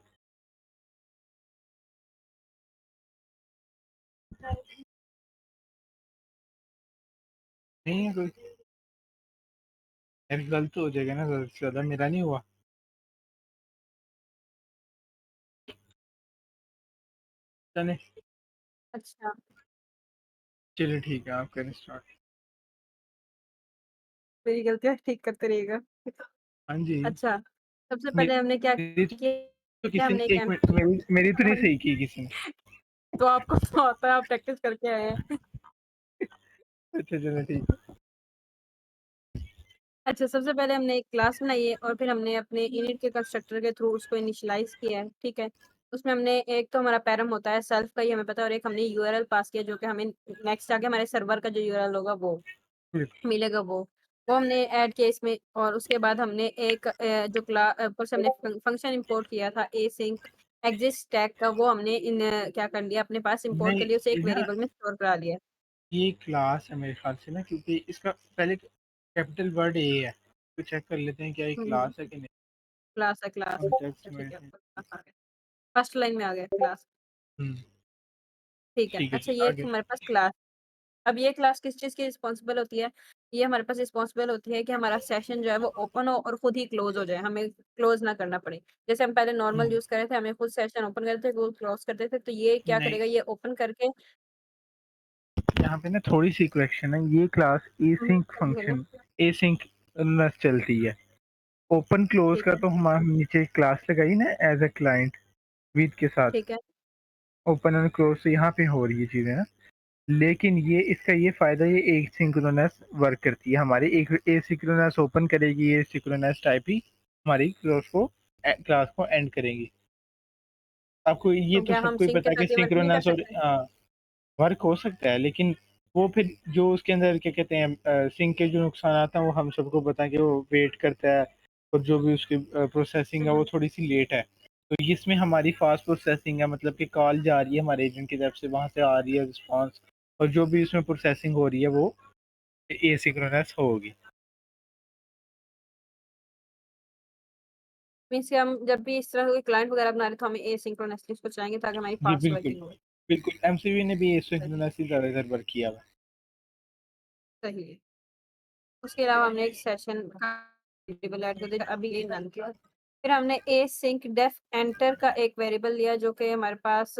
A: नहीं है कोई? यार गलत हो जाएगा ना, ज़्यादा से ज़्यादा मेरा नहीं हुआ। चले
B: अच्छा,
A: चलिए ठीक है, आप करें स्टार्ट।
B: मेरी गलतियाँ ठीक करते रहिएगा।
A: हाँ जी।
B: अच्छा, सबसे
A: मे-
B: पहले हमने क्या
A: मेरी तो
B: किया,
A: किसी
B: हमने
A: ने
B: एक
A: एक मिनट, मेरी तो नहीं सही की किसी ने।
B: तो आपको तो आता है, आप प्रैक्टिस करके आए हैं।
A: अच्छा चलो ठीक है।
B: अच्छा, सबसे पहले हमने एक क्लास बनाई है और फिर हमने अपने इनिट के कंस्ट्रक्टर के थ्रू उसको इनिशियलाइज़ किया है, ठीक है? उसमें हमने एक तो हमारा पैरम होता है, सेल्फ का ही हमें पता है, और एक हमने यूआरएल पास किया जो कि हमें नेक्स्ट आके हमारे सर्वर का जो यूआरएल होगा वो मिलेगा वो हमने ऐड किया इसमें। और उसके बाद हमने एक जो ऊपर से हमने फंक्शन इंपोर्ट किया था एसिंक एग्जिस्ट टैग का, वो हमने क्या कर लिया अपने पास इंपोर्ट कर लिया, उसे एक
A: नहीं ना,
B: वेरिएबल में स्टोर करा लिया।
A: ये क्लास है मेरे ख्याल से ना, क्योंकि इसका पहले कैपिटल वर्ड ए है, तो चेक कर लेते हैं क्या ये क्लास है कि नहीं।
B: क्लास है, क्लास।
A: कॉन्टेक्स्ट
B: अच्छा,
A: में
B: ठीक है,
A: से।
B: आपका क्लास आ गया, फर्स्ट लाइन में आ गया क्लास।
A: हम्म,
B: ठीक है,
A: ठीक है
B: अच्छा,
A: जी,
B: ये एक
A: आगे।
B: हमारे पास क्लास। अब ये क्लास किस चीज़ की रिस्पॉन्सिबल होती है? ये हमारे पास रिस्पॉन्सिबल होती है कि हमारा सेशन जो है वो ओपन हो और खुद ही क्लोज हो जाए, हमें क्लोज ना करना पड़े। जैसे हम पहले नॉर्मल
A: हम्म,
B: यूज़ कर रहे थे, हमें खुद सेशन ओपन करते थे, खुद क्लोज करते थे, तो ये क्या
A: नहीं,
B: करेगा, ये ओपन करके
A: यहाँ पे ना थोड़ी सी करेक्शन है, ये क्लास एसिंक
B: ओपन करेगा।
A: फंक्शन एसिंक चलती है। ओपन क्लोज
B: ठीक
A: का
B: है,
A: तो हमारा नीचे क्लास लगाई ना एज अ क्लाइंट विद के साथ,
B: ठीक है,
A: ओपन एंड क्लोज से यहाँ पे हो रही है चीजें ना। लेकिन ये इसका ये फायदा, ये एक सिंक्रोनस वर्क करती है हमारी, एक एसिंक्रोनस ओपन करेगी, ये सिंक्रोनस टाइप ही हमारी क्लास को एंड करेगी। आपको ये
B: तो
A: तो
B: क्या हम
A: सबको ही
B: सिंक के
A: पता है कि
B: साथ ये वर्क नहीं कर
A: सिंक्रोनस और
B: सकते?
A: वर्क हो सकता है, लेकिन वो फिर जो उसके अंदर क्या कहते हैं सिंक के जो नुकसान आता है वो हम सबको पता है कि वो वेट करता है, और जो भी उसकी प्रोसेसिंग है वो थोड़ी सी लेट है। तो इसमें हमारी फास्ट प्रोसेसिंग है, मतलब कि कॉल जा रही है हमारे एजेंट की तरफ से, वहाँ से आ रही है रिस्पॉन्स, और जो भी उसमें प्रोसेसिंग हो रही है वो एसिंक्रोनस होगी।
B: मीन्स कि हम जब भी इस तरह के क्लाइंट वगैरह बना रहे तो हमें एसिंक्रोनसली उसको चाहेंगे ताकि हमारी
A: जी
B: फास्ट
A: बिल्कुल,
B: वर्किंग हो।
A: बिल्कुल एमसीवी ने भी
B: सही
A: एसिंक्रोनस ही ज़्यादातर वर्क किया हुआ है।
B: सही है। उसके अलावा हमने एक सेशन वेरिएबल ऐड कर दिया, अभी ये नन किया। फिर हमने ए सिंक डेफ एंटर का एक वेरिएबल लिया जो कि हमारे पास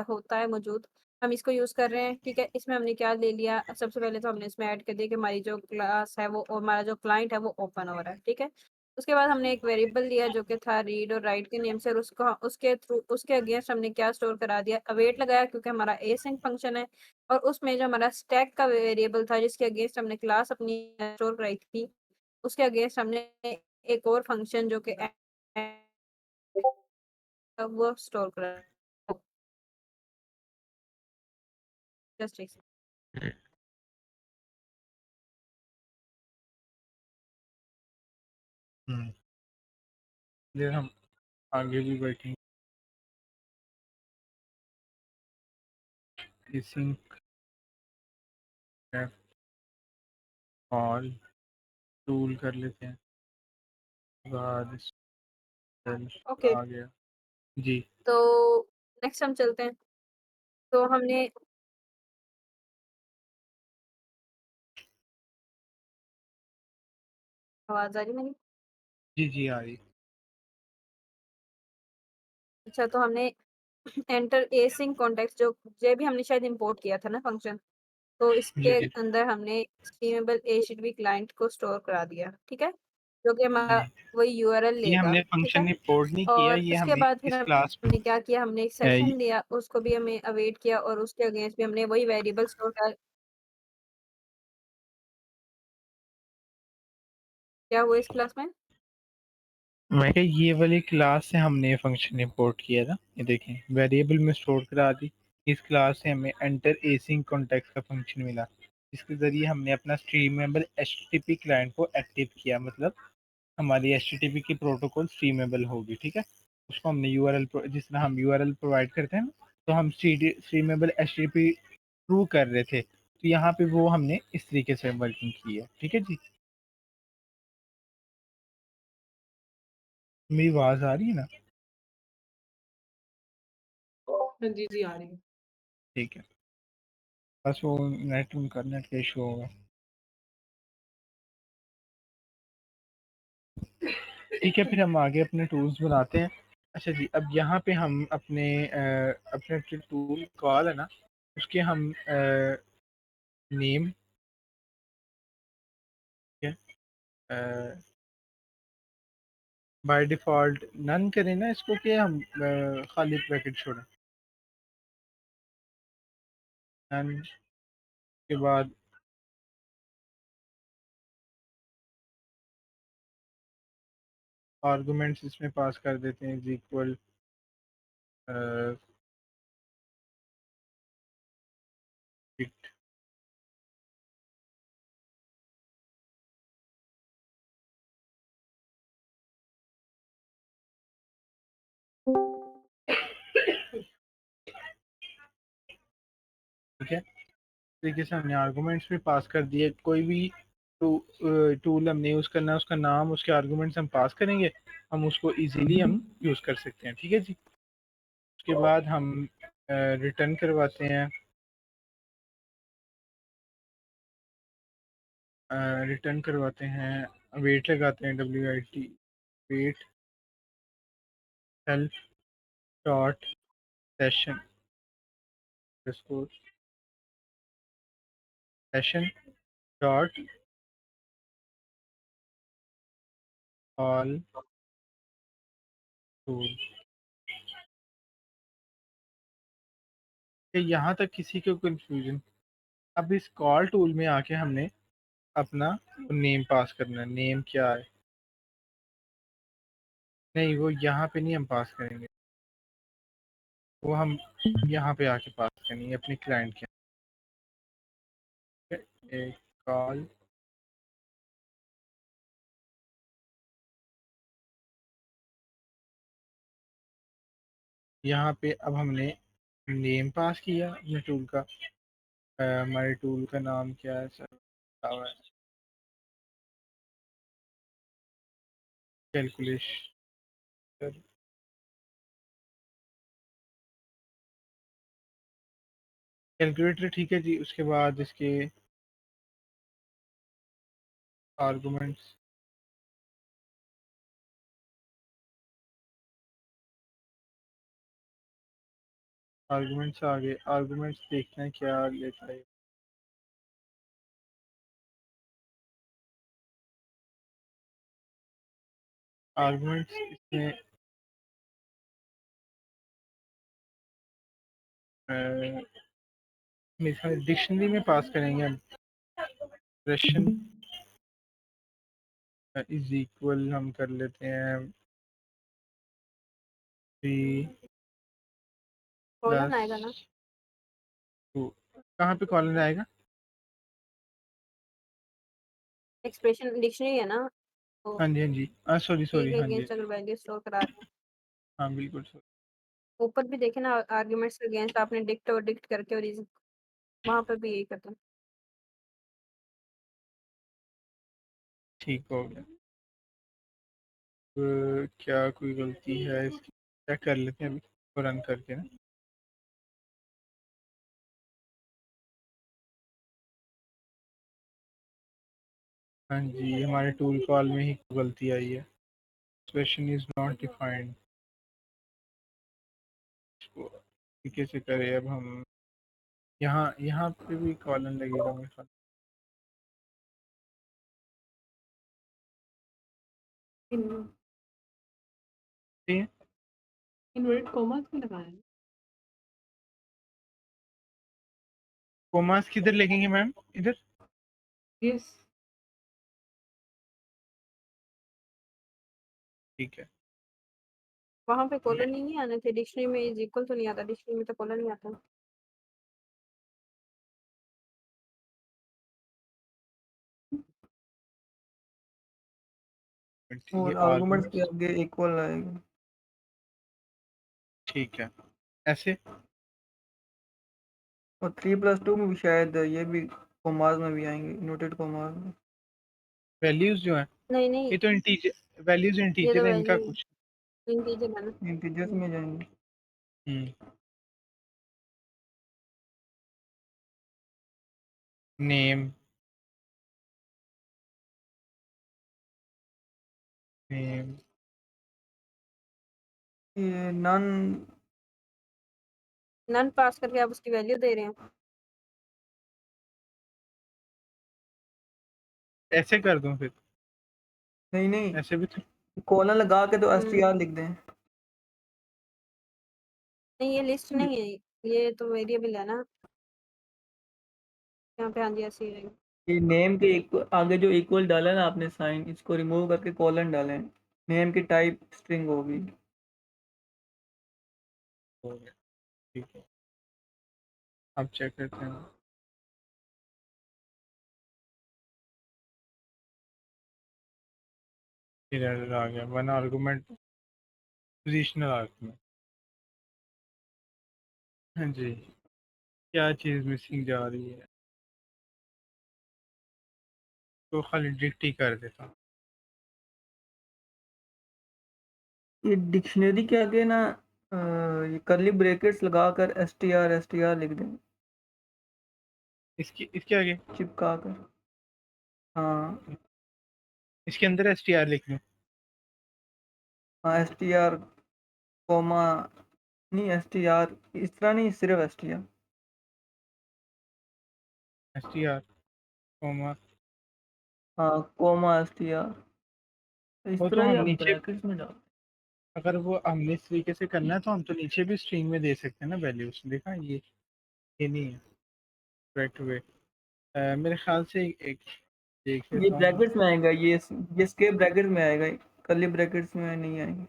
B: होता है मौजूद, हम इसको यूज कर रहे हैं, ठीक है? इसमें हमने क्या ले लिया, सबसे पहले तो हमने इसमें ऐड कर दिया कि हमारी जो क्लास है वो, और हमारा जो क्लाइंट है वो ओपन हो रहा है, ठीक है? उसके बाद हमने एक वेरिएबल लिया जो कि था रीड और राइट के नेम से, और उसको उसके थ्रू उसके अगेंस्ट हमने क्या स्टोर करा दिया, अवेट लगाया, क्योंकि हमारा एसिंक फंक्शन है। और उसमें जो हमारा स्टैक का वेरिएबल था जिसके अगेंस्ट हमने क्लास अपनी स्टोर कराई थी, उसके अगेंस्ट हमने एक और फंक्शन जो कि वो स्टोर करा। जस्ट एक
A: हम्म, फिर हम आगे भी बैठेंगे। एसिंक कॉल टूल कर लेते हैं, बाद
B: ओके,
A: आ गया जी।
B: तो नेक्स्ट हम चलते हैं। तो हमने आवाज आ रही मेरी?
A: जी जी आ रही।
B: अच्छा, तो हमने एंटर एसिंक कॉन्टेक्स्ट जो भी हमने शायद इंपोर्ट किया था ना फंक्शन, तो इसके
A: जी जी
B: अंदर हमने स्ट्रीमेबल एचटीटीपी क्लाइंट को स्टोर करा दिया, ठीक है? जो कि हमारा
A: जी।
B: वही यूआरएल
A: ये
B: लेगा,
A: हमने
B: ठीक है?
A: फंक्शन इंपोर्ट नहीं किया,
B: और
A: ये
B: उसके
A: हमें
B: बाद फिर
A: इस क्लास
B: हमने क्या किया, हमने एक
A: ये
B: सेशन लिया, उसको भी हमें अवेट किया, और उसके अगेंस्ट भी हमने वही वेरिएबल स्टोर कर। क्या हुआ इस क्लास में?
A: मैं क्या, ये वाली क्लास से हमने फंक्शन इंपोर्ट किया था, ये देखें वेरिएबल में स्टोर करा दी। इस क्लास से हमें एंटर एसिंक कॉन्टेक्स्ट का फंक्शन मिला, इसके ज़रिए हमने अपना स्ट्रीमेबल एचटीटीपी क्लाइंट को एक्टिव किया, मतलब हमारी एचटीटीपी की प्रोटोकॉल स्ट्रीमेबल होगी, ठीक है? उसको हमने यूआरएल जिस तरह हम यूआरएल प्रोवाइड करते हैं ना, तो हम स्ट्रीमेबल एचटीटीपी थ्रू कर रहे थे, तो यहाँ पे वो हमने इस तरीके से वर्किंग की है। ठीक है जी, मेरी आवाज़ आ रही है ना?
C: हाँ जी, जी आ रही है।
A: ठीक है, बस वो नेट उनका नेट का इशू होगा। ठीक है, फिर हम आगे अपने टूल्स बनाते हैं। अच्छा जी, अब यहाँ पे हम अपने जो टूल कॉल है ना, उसके हम नेम बाय डिफ़ॉल्ट नन करें ना इसको, कि हम खाली ब्रैकेट छोड़ें। नन के बाद आर्गुमेंट्स इसमें पास कर देते हैं इज इक्वल इट। ठीक है, तरीके से हमने आर्गुमेंट्स भी पास कर दिए। कोई भी टूल हमने यूज़ करना है, उसका नाम, उसके आर्गुमेंट्स हम पास करेंगे, हम उसको इजीली हम यूज़ कर सकते हैं। ठीक है जी, उसके बाद हम रिटर्न करवाते हैं, वेट लगाते हैं, WIT wait help dot session session dot all tool. यहाँ तक किसी को कंफ्यूजन? अब इस कॉल टूल में आके हमने अपना नेम पास करना है। नेम क्या है? नहीं, वो यहाँ पे नहीं हम पास करेंगे, वो हम यहाँ पे आके पास करेंगे अपने क्लाइंट के। एक कॉल यहाँ पे अब हमने नेम पास किया अपने टूल का। हमारे टूल का नाम क्या है सर? Calculation calculator. ठीक है जी, उसके बाद इसके आर्गुमेंट्स आ गए। आर्गुमेंट्स देखते हैं क्या लेता है। आर्गुमेंट्स इसमें डिक्शनरी में पास करेंगे हम। एक्सप्रेशन इज इक्वल हम कर लेते हैं थ्री
B: कॉलन
A: प्लस
B: आएगा ना?
A: टू। कहाँ पे कॉलन आएगा?
B: एक्सप्रेशन डिक्शनरी है ना, तो
A: हाँ जी, हाँ जी, सॉरी
B: के
A: सॉरी, हाँ जी,
B: अगेंस्ट अगर वैल्यू स्टोर करा रहे हैं।
A: हाँ बिल्कुल सॉरी।
B: ऊपर भी देखे ना, आर्ग्यूमेंट्स के अगेंस्ट आपने डिक्ट और डिक्ट करके, और वहां पर भी यही करते हैं।
A: ठीक हो गया। क्या कोई गलती है इसकी? चेक कर लेते हैं अभी रन करके ना। हाँ जी, हमारे टूल कॉल में ही गलती आई है। Expression is not defined. इसको तरीके से करें अब हम। यहाँ यहाँ पे भी कॉलन लगेगा मेरे ख्याल
C: इन
A: से।
C: इन्वर्टेड कॉमास भी लगाए हैं।
A: कोमास किधर लगेंगे मैम? इधर?
C: यस।
A: ठीक है,
B: वहां पे कॉलन ही नहीं आने थे, डिक्शनरी में इज इक्वल तो नहीं आता, डिक्शनरी में तो कॉलन नहीं आता।
A: ये
D: और आर्गुमेंट्स के
A: आर्गुमेंट्स।
D: आगे इक्वल आएगा।
A: ठीक है, ऐसे
D: और 3+2 में भी शायद ये भी कॉमास में भी आएंगे, इन्वर्टेड कॉमास में।
A: वैल्यूज जो है
B: नहीं
A: ये
B: नहीं,
A: तो इंटीजर, वैल्यूज
B: ये
A: इंटीजर
B: तो
A: है, इनका
B: वैल्यू
A: कुछ
B: इंटीजर है ना।
D: इंटीजर्स में जाएंगे।
A: नेम, नेम
D: ये नन
B: नन पास करके आप उसकी वैल्यू दे रहे हैं।
A: ऐसे कर दूं फिर,
D: नहीं नहीं,
A: ऐसे भी तो
D: कॉलन लगा के तो
B: हम्म,
D: str लिख दें।
B: नहीं ये लिस्ट नहीं है, ये तो वेरिएबल है ना। यहाँ पे हाँ जी ऐसे ही रहेगा।
D: ये नेम के आगे जो इक्वल डाला है ना आपने साइन, इसको रिमूव करके कॉलन डालें। नेम की टाइप स्ट्रिंग होगी।
A: हो गया, ठीक है। अब चेक करते हैं। फिर एरर आ गया, वन आर्गुमेंट पोजिशनल आर्गुमेंट। हाँ जी, क्या चीज़ मिसिंग जा रही है, तो खाली डिक्ट ही कर देता हूँ।
D: ये डिक्शनरी के आगे ना ये कर्ली ब्रैकेट्स लगाकर str लिख दें,
A: इसके आगे,
D: चिपका कर। हाँ
A: इसके अंदर str लिख लूँ।
D: हाँ, str कॉमा नहीं, str इस तरह नहीं, सिर्फ str।
A: str कॉमा,
D: हाँ कॉमा str, इस
A: वो तो
D: तरह ही
A: हम
D: आप
A: नीचे,
D: ब्रैकेट्स में डाल।
A: अगर वो हमने इस तरीके से करना है तो हम तो नीचे भी स्ट्रिंग में दे सकते हैं ना वैल्यूज। देखा ये नहीं है करेक्ट वे। मेरे ख्याल से एक देख
D: ये
A: लेता हूँ।
D: ब्रैकेट्स में आएगा, ये स्केप ब्रैकेट्स में आएगा, कर्ली ब्रैकेट्स में नहीं आएगा।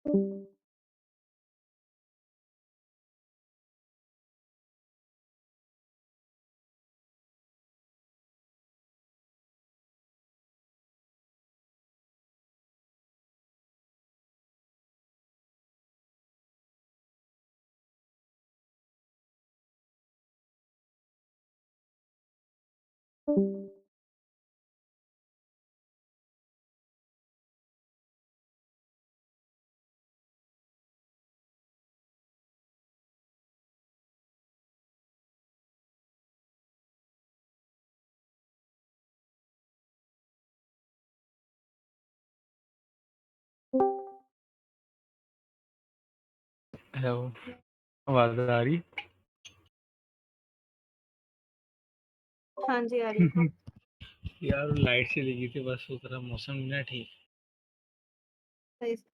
A: हेलो, आवाज़ आ रही?
B: हाँ जी, आ रही है।
A: यार लाइट चली गई थी, बस उस तरह मौसम नहीं ना ठीक।
B: सही से।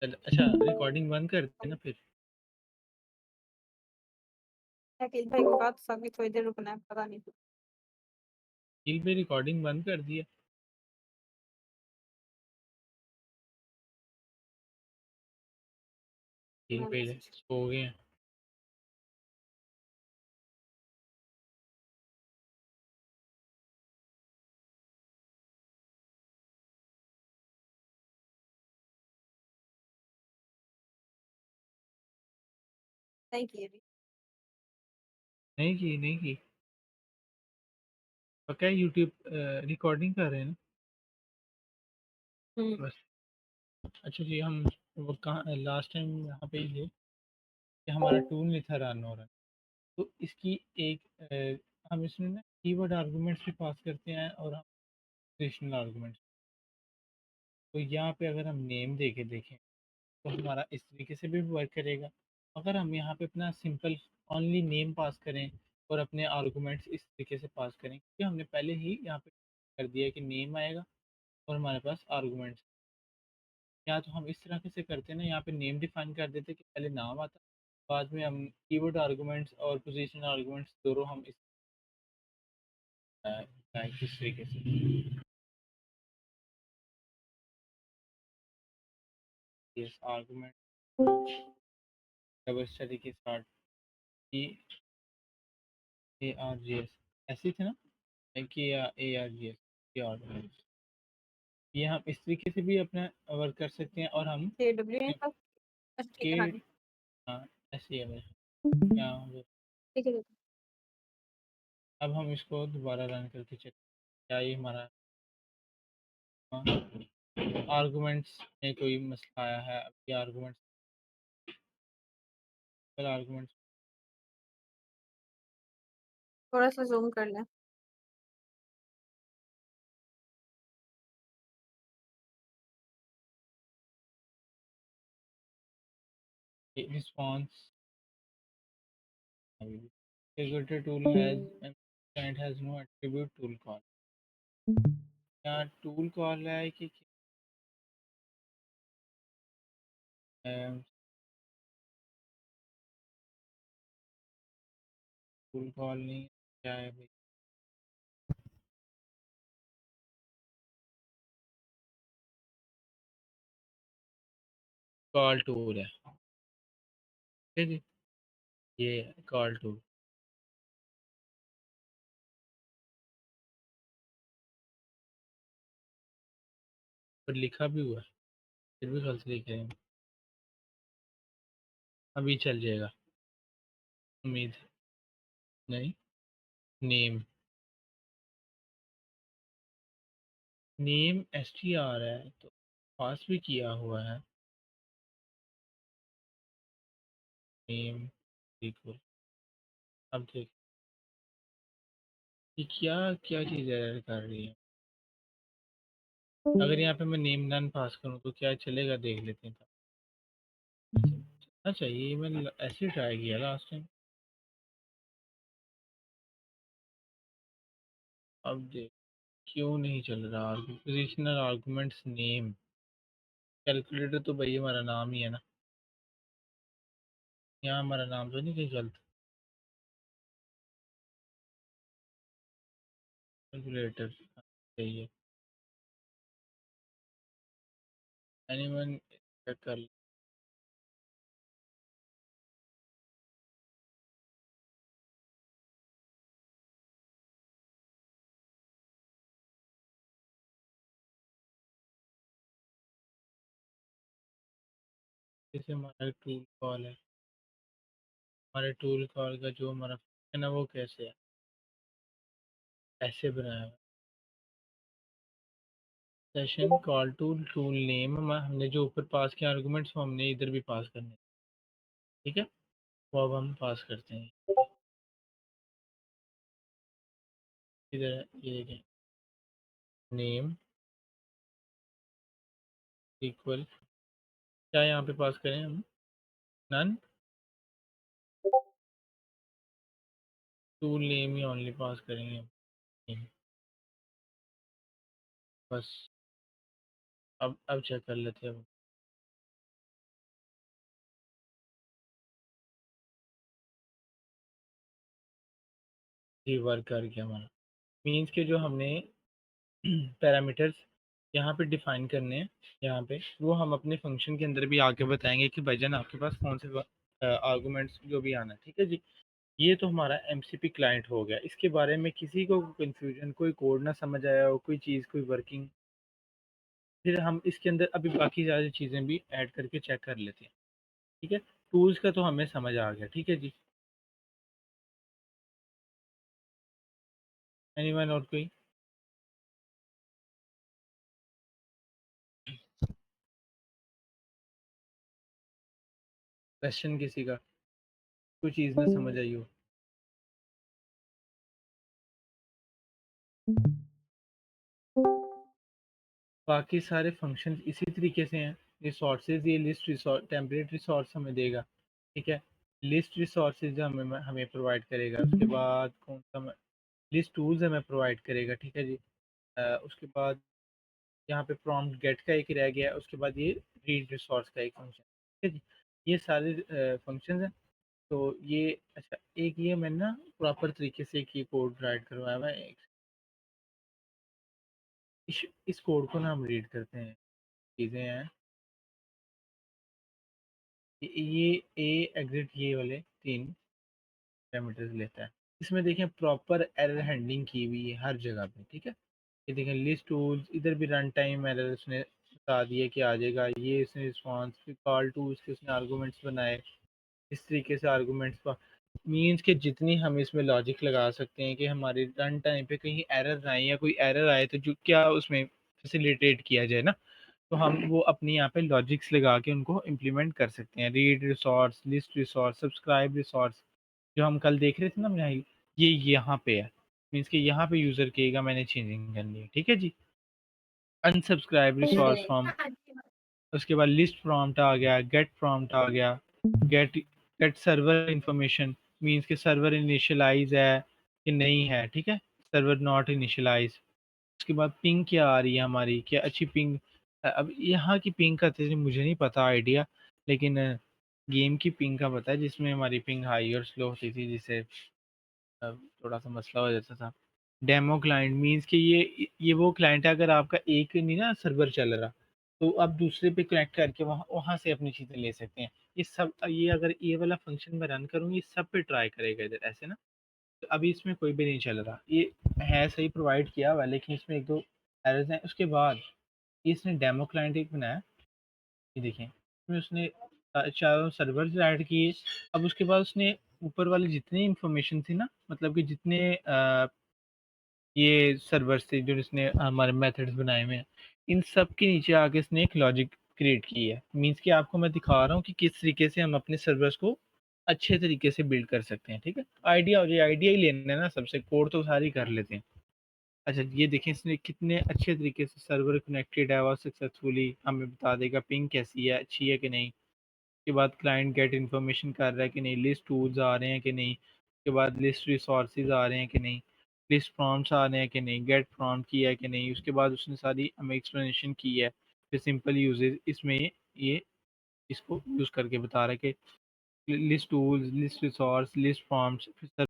A: अच्छा, रिकॉर्डिंग बंद कर दे ना फिर।
B: अखिल भाई को कहा तो सभी थोड़ी देर रुकना है, पता नहीं।
A: रील पे रिकॉर्डिंग बंद कर दिया। रील पे सो गए हैं।
B: नहीं किए अभी।
A: नहीं की पक्का है यूट्यूब रिकॉर्डिंग कर रहे हैं ना बस। अच्छा जी, हम वो कहाँ लास्ट टाइम यहाँ पे ही थे कि हमारा टूल नहीं था रन हो रहा, तो इसकी एक हम इसमें ना कीवर्ड आर्गुमेंट्स भी पास करते हैं और हम कंडीशनल आर्गुमेंट्स। तो यहाँ पे अगर हम नेम दे के देखें तो हमारा इस तरीके से भी वर्क करेगा। अगर हम यहाँ पे अपना सिंपल ओनली नेम पास करें और अपने आर्गुमेंट्स इस तरीके से पास करें, क्योंकि हमने पहले ही यहाँ पे कर दिया कि नेम आएगा और हमारे पास आर्गुमेंट्स। या तो हम इस तरह से करते हैं ना, यहाँ पे नेम डिफाइन कर देते कि पहले नाम आता, बाद में हम कीवर्ड आर्गुमेंट्स और पोजीशन आर्गुमेंट्स दोनों हम इस इस तरीके से यस आर्गुमेंट डबल स्टडी के स्टार्ट की ए आर जी एस ऐसे थे ना कि ए आर जी एस ये आर्गुमेंट्स, ये हम इस तरीके से भी अपना वर्क कर सकते हैं। और हम
B: AW नहीं था। अच्छा ठीक
A: के
B: है, हाँ जी।
A: हाँ ऐसे ही है बस। यहाँ हो गया।
B: ठीक है।
A: अब हम इसको दोबारा रन करके चेक क्या ये हमारा आर्गुमेंट्स में कोई मसला आया है। अब ये आर्गुमेंट्स आर्गुमेंट्स
B: थोड़ा सा जूम कर लें।
A: response executor tool has and client has no attribute tool call। यहाँ टूल कॉल है कि टूल कॉल नहीं क्या है भाई। कॉल टूल है ठीक है जी, ये कॉल टूल पर लिखा भी हुआ है, फिर भी गलत लिख रहे हैं। अभी चल जाएगा उम्मीद है। नहीं name name S T R है तो पास भी किया हुआ है नेम इक्वल। अब देख ये क्या क्या चीज़ एरर कर रही है। अगर यहाँ पे मैं नेम नन पास करूँ तो क्या चलेगा, देख लेते हैं। अच्छा ये मैंने ऐसे ट्राई किया लास्ट टाइम। अब देख क्यों नहीं चल रहा। पोजिशनल आर्गुमेंट्स नेम कैलकुलेटर तो भाई हमारा नाम ही है ना, यहाँ हमारा नाम तो नहीं कहीं गलत। कैलकुलेटर सही है। एनीवन चेक कर जैसे हमारा टूल कॉल है, हमारे टूल कॉल का जो हमारा फंक्शन है वो कैसे है, ऐसे बनाया हुआ session call tool tool name हमने जो ऊपर पास किया आर्गुमेंट्स वो हमने इधर भी पास करने हैं, ठीक है। वो अब हम पास करते हैं इधर, ये देखें नेम इक्वल क्या यहाँ पे पास करें हम, नन टूल नेम ही ओनली पास करेंगे हम name। बस अब चेक कर लेते हैं अब। जी वर्क कर गया हमारा, मीन्स के जो हमने पैरामीटर्स यहाँ पे डिफाइन करने हैं यहाँ पे, वो हम अपने फंक्शन के अंदर भी आके बताएंगे कि भाईजान आपके पास कौन से आर्गूमेंट्स जो भी आना है, ठीक है जी। ये तो हमारा एमसीपी क्लाइंट हो गया। इसके बारे में किसी को कंफ्यूजन, कोई कोड ना समझ आया हो, कोई चीज़ कोई वर्किंग, फिर हम इसके अंदर अभी बाकी सारी चीज़ें भी ऐड करके चेक कर लेते हैं, ठीक है। टूल्स का तो हमें समझ आ गया, ठीक है जी। एनीवन और कोई क्वेश्चन किसी का, कोई चीज़ ना समझ आई हो? बाकी सारे फंक्शंस इसी तरीके से हैं। रिसोर्सेज, ये लिस्ट रिसोर्स टेम्परेट रिसोर्स हमें देगा, ठीक है। लिस्ट रिसोर्सेज हमें हमें प्रोवाइड करेगा। उसके बाद कौन सा लिस्ट टूल्स हमें प्रोवाइड करेगा, ठीक है जी। उसके बाद यहाँ पे प्रॉम्प्ट गेट का एक रह गया, उसके बाद ये रीड रिसोर्स का एक फंक्शन, ठीक है जी। ये सारे फंक्शंस हैं। तो ये अच्छा, एक ये मैंने ना प्रॉपर तरीके से एक ये कोड राइट करवाया हुआ है। इस कोड को ना हम रीड करते हैं, चीज़ें हैं ये ए एग्जिट ये वाले 3 पैरामीटर्स लेता है। इसमें देखें प्रॉपर एरर हैंडलिंग की हुई है हर जगह पे, ठीक है। ये देखें लिस्ट टूल्स, इधर भी रन टाइम एरर उसने बता दिए कि आ जाएगा। ये इसने रिस्पॉन्स, फिर कॉल टूल्स के उसने आर्गूमेंट्स बनाए, इस तरीके से आर्गूमेंट्स पर मीन्स के जितनी हम इसमें लॉजिक लगा सकते हैं कि हमारे रन टाइम पे कहीं एरर आए या कोई एरर आए तो जो क्या उसमें फैसिलिटेट किया जाए ना, तो हम वो अपनी यहाँ पे लॉजिक्स लगा के उनको इम्प्लीमेंट कर सकते हैं। Read resource, list resource, subscribe resource, जो हम कल देख रहे थे ना यहाँ, ये यहाँ पे है। मीन्स कि यहाँ पे यूज़र कहेगा मैंने चेंजिंग करनी है, ठीक है जी। अनसब्सक्राइब रिसोर्स फ्रॉम, उसके बाद लिस्ट प्रॉम्प्ट आ गया, गेट प्रॉम्प्ट आ गया, get get server information, means के सर्वर इनिशियलाइज है कि नहीं है, ठीक है। Server not initialize. उसके बाद पिंग क्या आ रही है हमारी, क्या अच्छी पिंग। अब यहाँ की पिंग का तो मुझे नहीं पता आइडिया, लेकिन गेम की पिंग का पता है जिसमें हमारी पिंग हाई और स्लो होती थी, जिससे थोड़ा सा मसला हो जाता था। डेमो क्लाइंट मींस कि ये वो क्लाइंट है, अगर आपका एक नहीं ना सर्वर चल रहा तो आप दूसरे पे कनेक्ट करके वहाँ वहाँ से अपनी चीज़ें ले सकते हैं। ये सब, ये अगर ये वाला फंक्शन मैं रन करूँ ये सब पे ट्राई करेगा इधर, ऐसे ना। तो अभी इसमें कोई भी नहीं चल रहा, ये है सही प्रोवाइड किया हुआ है, लेकिन इसमें एक दो एरर्स हैं। उसके बाद इसने डेमो क्लाइंट एक बनाया, ये देखें इसमें उसने चारों सर्वर्स ऐड किए। अब उसके बाद उसने ऊपर वाले जितनी इंफॉर्मेशन थी ना, मतलब कि जितने ये सर्वर्स थे जो इसने हमारे मेथड्स बनाए हुए हैं, इन सब के नीचे आके इसने एक लॉजिक क्रिएट की है। मीन्स कि आपको मैं दिखा रहा हूँ कि किस तरीके से हम अपने सर्वर्स को अच्छे तरीके से बिल्ड कर सकते हैं, ठीक है। आइडिया हो जाए, आइडिया ही लेना है ना सबसे, कोड तो सारी कर लेते हैं। अच्छा ये देखें इसने कितने अच्छे तरीके से सर्वर कनेक्टेड है और सक्सेसफुली हमें बता देगा पिंग कैसी है, अच्छी है कि नहीं। उसके बाद क्लाइंट गेट इन्फॉर्मेशन कर रहा है कि नहीं, लिस्ट टूल्स आ रहे हैं कि नहीं, उसके बाद लिस्ट रिसोर्सेज आ रहे हैं कि नहीं, लिस्ट प्रॉम्प्ट्स आ रहे हैं कि नहीं, गेट प्रॉम्प्ट किया है कि नहीं। उसके बाद उसने सारी हमें एक्सप्लेनेशन की है, फिर सिंपल यूजेज इसमें ये इसको यूज़ करके बता रहा है कि list tools, list resource, list prompts, फिर